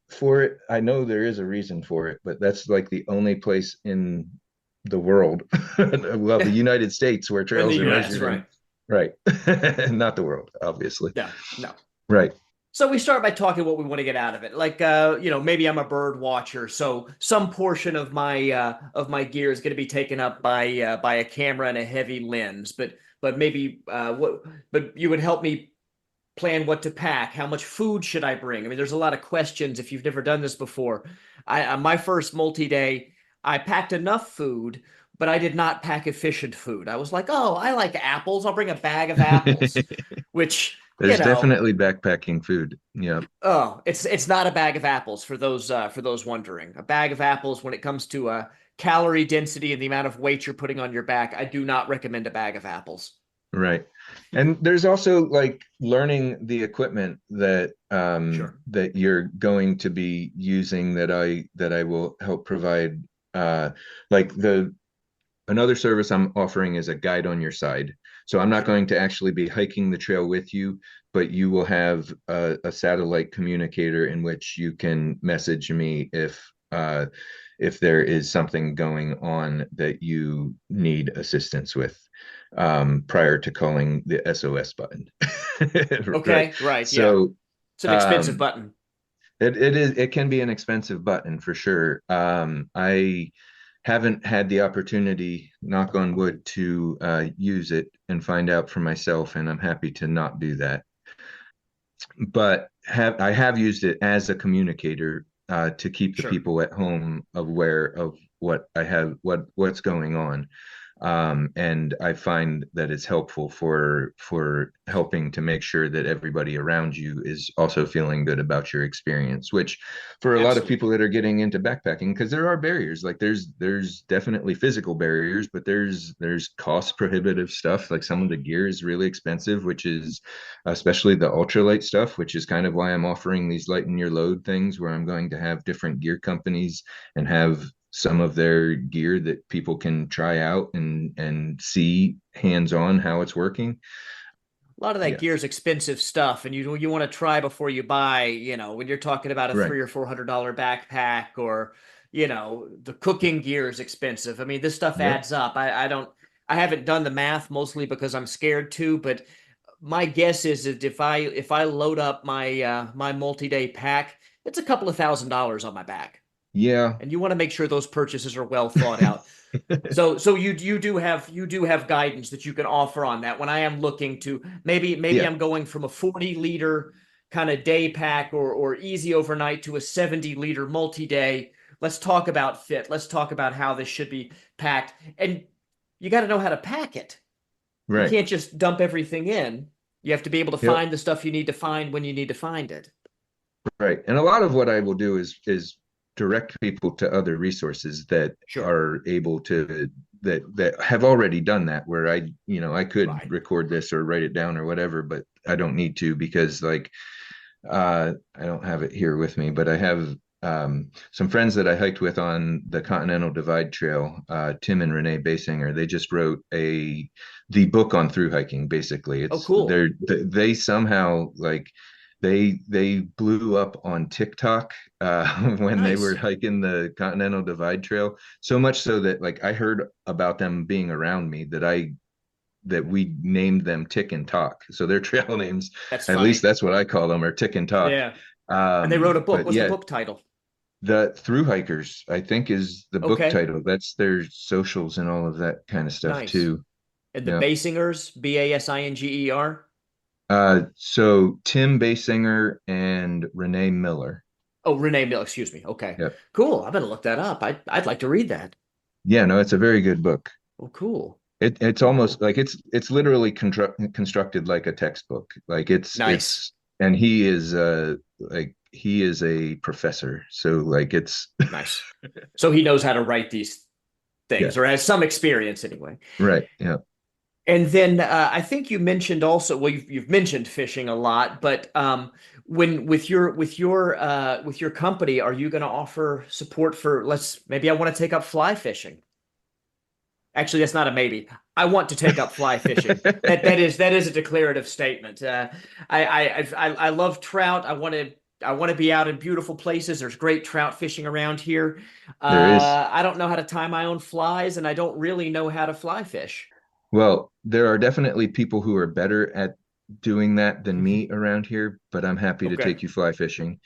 for it. I know there is a reason for it, but that's like the only place in the world, well, the Yeah. United States, where In the trails are U.S. measured in, Right. right. Not the world, obviously. No. No. Right. So we start by talking what we want to get out of it. Like, maybe I'm a bird watcher, so some portion of my gear is going to be taken up by a camera and a heavy lens. But maybe what? But you would help me plan what to pack. How much food should I bring? I mean, there's a lot of questions if you've never done this before. My first multi-day, I packed enough food, but I did not pack efficient food. I was like, oh, I like apples. I'll bring a bag of apples, which, There's definitely backpacking food. Yeah. oh, it's not a bag of apples for those wondering. A bag of apples when it comes to calorie density and the amount of weight you're putting on your back, I do not recommend a bag of apples. Right. And there's also like learning the equipment Sure. that you're going to be using, that I will help provide. Like the Another service I'm offering is a guide on your side. So I'm not Sure. going to actually be hiking the trail with you, but you will have a satellite communicator in which you can message me if there is something going on that you need assistance with, prior to calling the SOS button. Right. Okay, right, yeah. So It's an expensive um, button. it can be an expensive button for sure. I haven't had the opportunity, knock on wood, to use it and find out for myself, and I'm happy to not do that. But I have used it as a communicator, to keep the Sure. people at home aware of what's going on. And I find that it's helpful for helping to make sure that everybody around you is also feeling good about your experience, which for a lot of people Absolutely. that are getting into backpacking, because there are barriers, like there's definitely physical barriers, but there's cost prohibitive stuff. Like some of the gear is really expensive, which is especially the ultralight stuff, which is kind of why I'm offering these lighten your load things, where I'm going to have different gear companies and have some of their gear that people can try out and see hands on how it's working. A lot of that Yeah, gear is expensive stuff, and you want to try before you buy. When you're talking about a right. $300 or $400 backpack, or the cooking gear is expensive. I mean, this stuff Yep. adds up. I haven't done the math mostly because I'm scared to, but my guess is that if I load up my multi-day pack, it's a couple of $1,000s on my back, Yeah. and you want to make sure those purchases are well thought out. So you do have guidance that you can offer on that when I am looking to maybe Yeah. I'm going from a 40-liter kind of day pack or easy overnight to a 70-liter multi-day. Let's talk about fit. Let's talk about how this should be packed. And you got to know how to pack it. You Right. can't just dump everything in. You have to be able to Yep. find the stuff you need to find when you need to find it. Right. And a lot of what I will do is direct people to other resources that Sure. are able to that have already done that, where I could Right. record this or write it down or whatever, but I don't need to, because like I don't have it here with me, but I have some friends that I hiked with on the Continental Divide Trail, Tim and Renee Basinger. They just wrote the book on through hiking. Basically, Oh, it's cool. they somehow like they blew up on TikTok when they were Nice. hiking the Continental Divide Trail. So much so that like I heard about them being around me, that we named them Tick and Talk. So their trail names, That's at least funny. that's what I call them, are Tick and Talk. Yeah. And they wrote a book. But What's the yeah, book title? the Through Hikers, I think, is the book Okay. title. That's their socials and all of that kind of stuff Nice. too. And the Yeah. Basingers, Basinger. So Tim Basinger and Renee Miller. Oh, Renee Mill, excuse me. Okay. Yep. Cool. I'm gonna look that up. I'd like to read that. Yeah, no, it's a very good book. Oh, cool. It's Cool, almost cool. like it's literally constructed like a textbook. Like Nice. and he is like he is a professor, so like it's Nice. So he knows how to write these yeah, things, or has some experience anyway. right, yeah. And then I think you mentioned also, well, you've mentioned fishing a lot, but when with your company, are you going to offer support for, maybe I want to take up fly fishing? Actually, that's not a maybe. I want to take up fly fishing. That is a declarative statement. I love trout. I want to be out in beautiful places. There's great trout fishing around here. There is. I don't know how to tie my own flies, and I don't really know how to fly fish. Well, there are definitely people who are better at doing that than me around here, but I'm happy to Okay, take you fly fishing.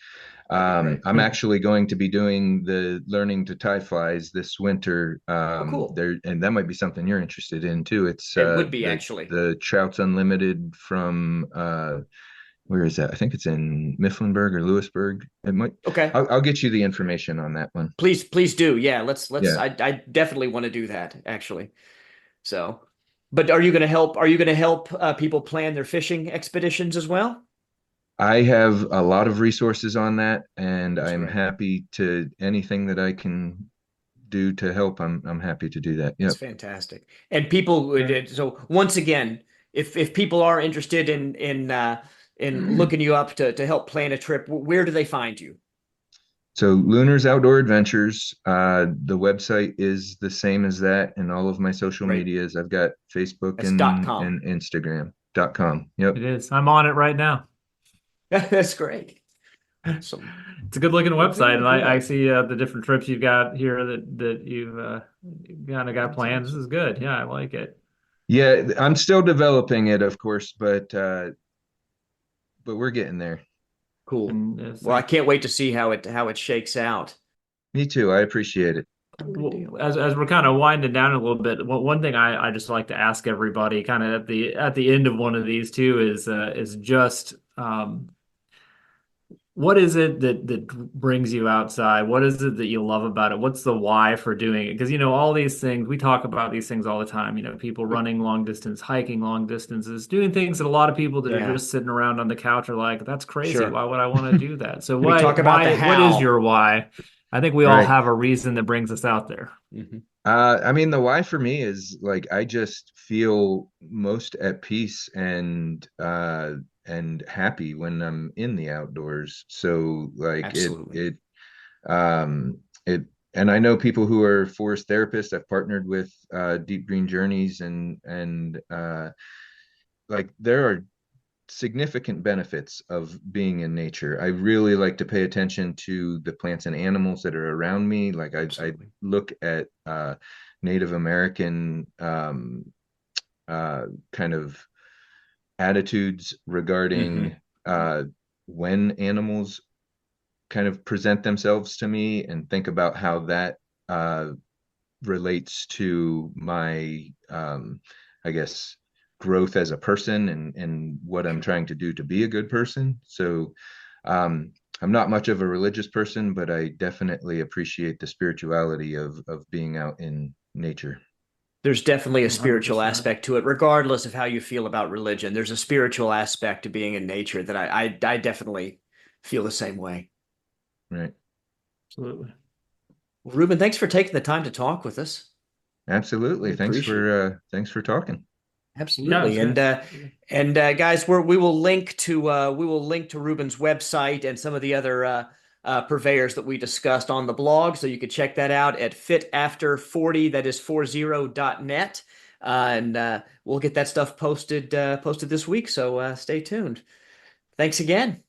that'd be great. I'm actually going to be doing the learning to tie flies this winter. Oh, cool. There, and that might be something you're interested in too. It's It would be actually. the Trouts Unlimited from where is that? I think it's in Mifflinburg or Lewisburg. It might. Okay. I'll get you the information on that one. Please do. Yeah, let's Yeah. I definitely want to do that actually. So, but are you going to help people plan their fishing expeditions as well? I have a lot of resources on that, and That's I'm great. happy to anything that I can do to help. I'm happy to do that. That's Yep. fantastic. And people so once again, if people are interested in looking you up to help plan a trip, where do they find you? So Lunar's Outdoor Adventures, the website is the same as that, and all of my social Great. medias. I've got Facebook That's dot com. and Instagram.com. Yep. It is. I'm on it right now. That's great. Awesome. It's a good looking Well, website, very and I good. see the different trips you've got here that you've kind of got That's planned. This awesome. is good. Yeah, I like it. Yeah, I'm still developing it, of course, but we're getting there. Cool. And Well, I can't wait to see how it shakes out. Me too. I appreciate it. Good deal. as we're kind of winding down a little bit, one thing I just like to ask everybody, kind of at the end of one of these too, is just what is it that brings you outside? What is it that you love about it? What's the why for doing it? Because all these things, we talk about these things all the time. People running long distance, hiking long distances, doing things that a lot of people that are Yeah, just sitting around on the couch are like, that's crazy. sure. Why would I want to do that? So We talk about the what is how. your why? I think we all Right. have a reason that brings us out there. Mhm. I mean, the why for me is like I just feel most at peace and happy when I'm in the outdoors. So like Absolutely. it and I know people who are forest therapists. I've partnered with Deep Green Journeys and like there are significant benefits of being in nature. I really like to pay attention to the plants and animals that are around me. Like I Absolutely. look at Native American kind of attitudes Hmm. regarding when animals kind of present themselves to me and think about how that uh, relates to my I guess growth as a person and what I'm Sure. trying to do to be a good person. So um I'm not much of a religious person, but I definitely appreciate the spirituality of being out in nature. There's definitely a spiritual 100%. aspect to it, regardless of how you feel about religion. There's a spiritual aspect to being in nature that I definitely feel the same way. Right. Absolutely. Well, Ruben, thanks for taking the time to talk with us. Absolutely. Really appreciate it. Thanks for talking. Yeah, it's Absolutely. And good. guys, we will link to Ruben's website and some of the other purveyors that we discussed on the blog. So you could check that out at fitafter40, that is 40.net. And we'll get that stuff posted this week. So stay tuned. Thanks again.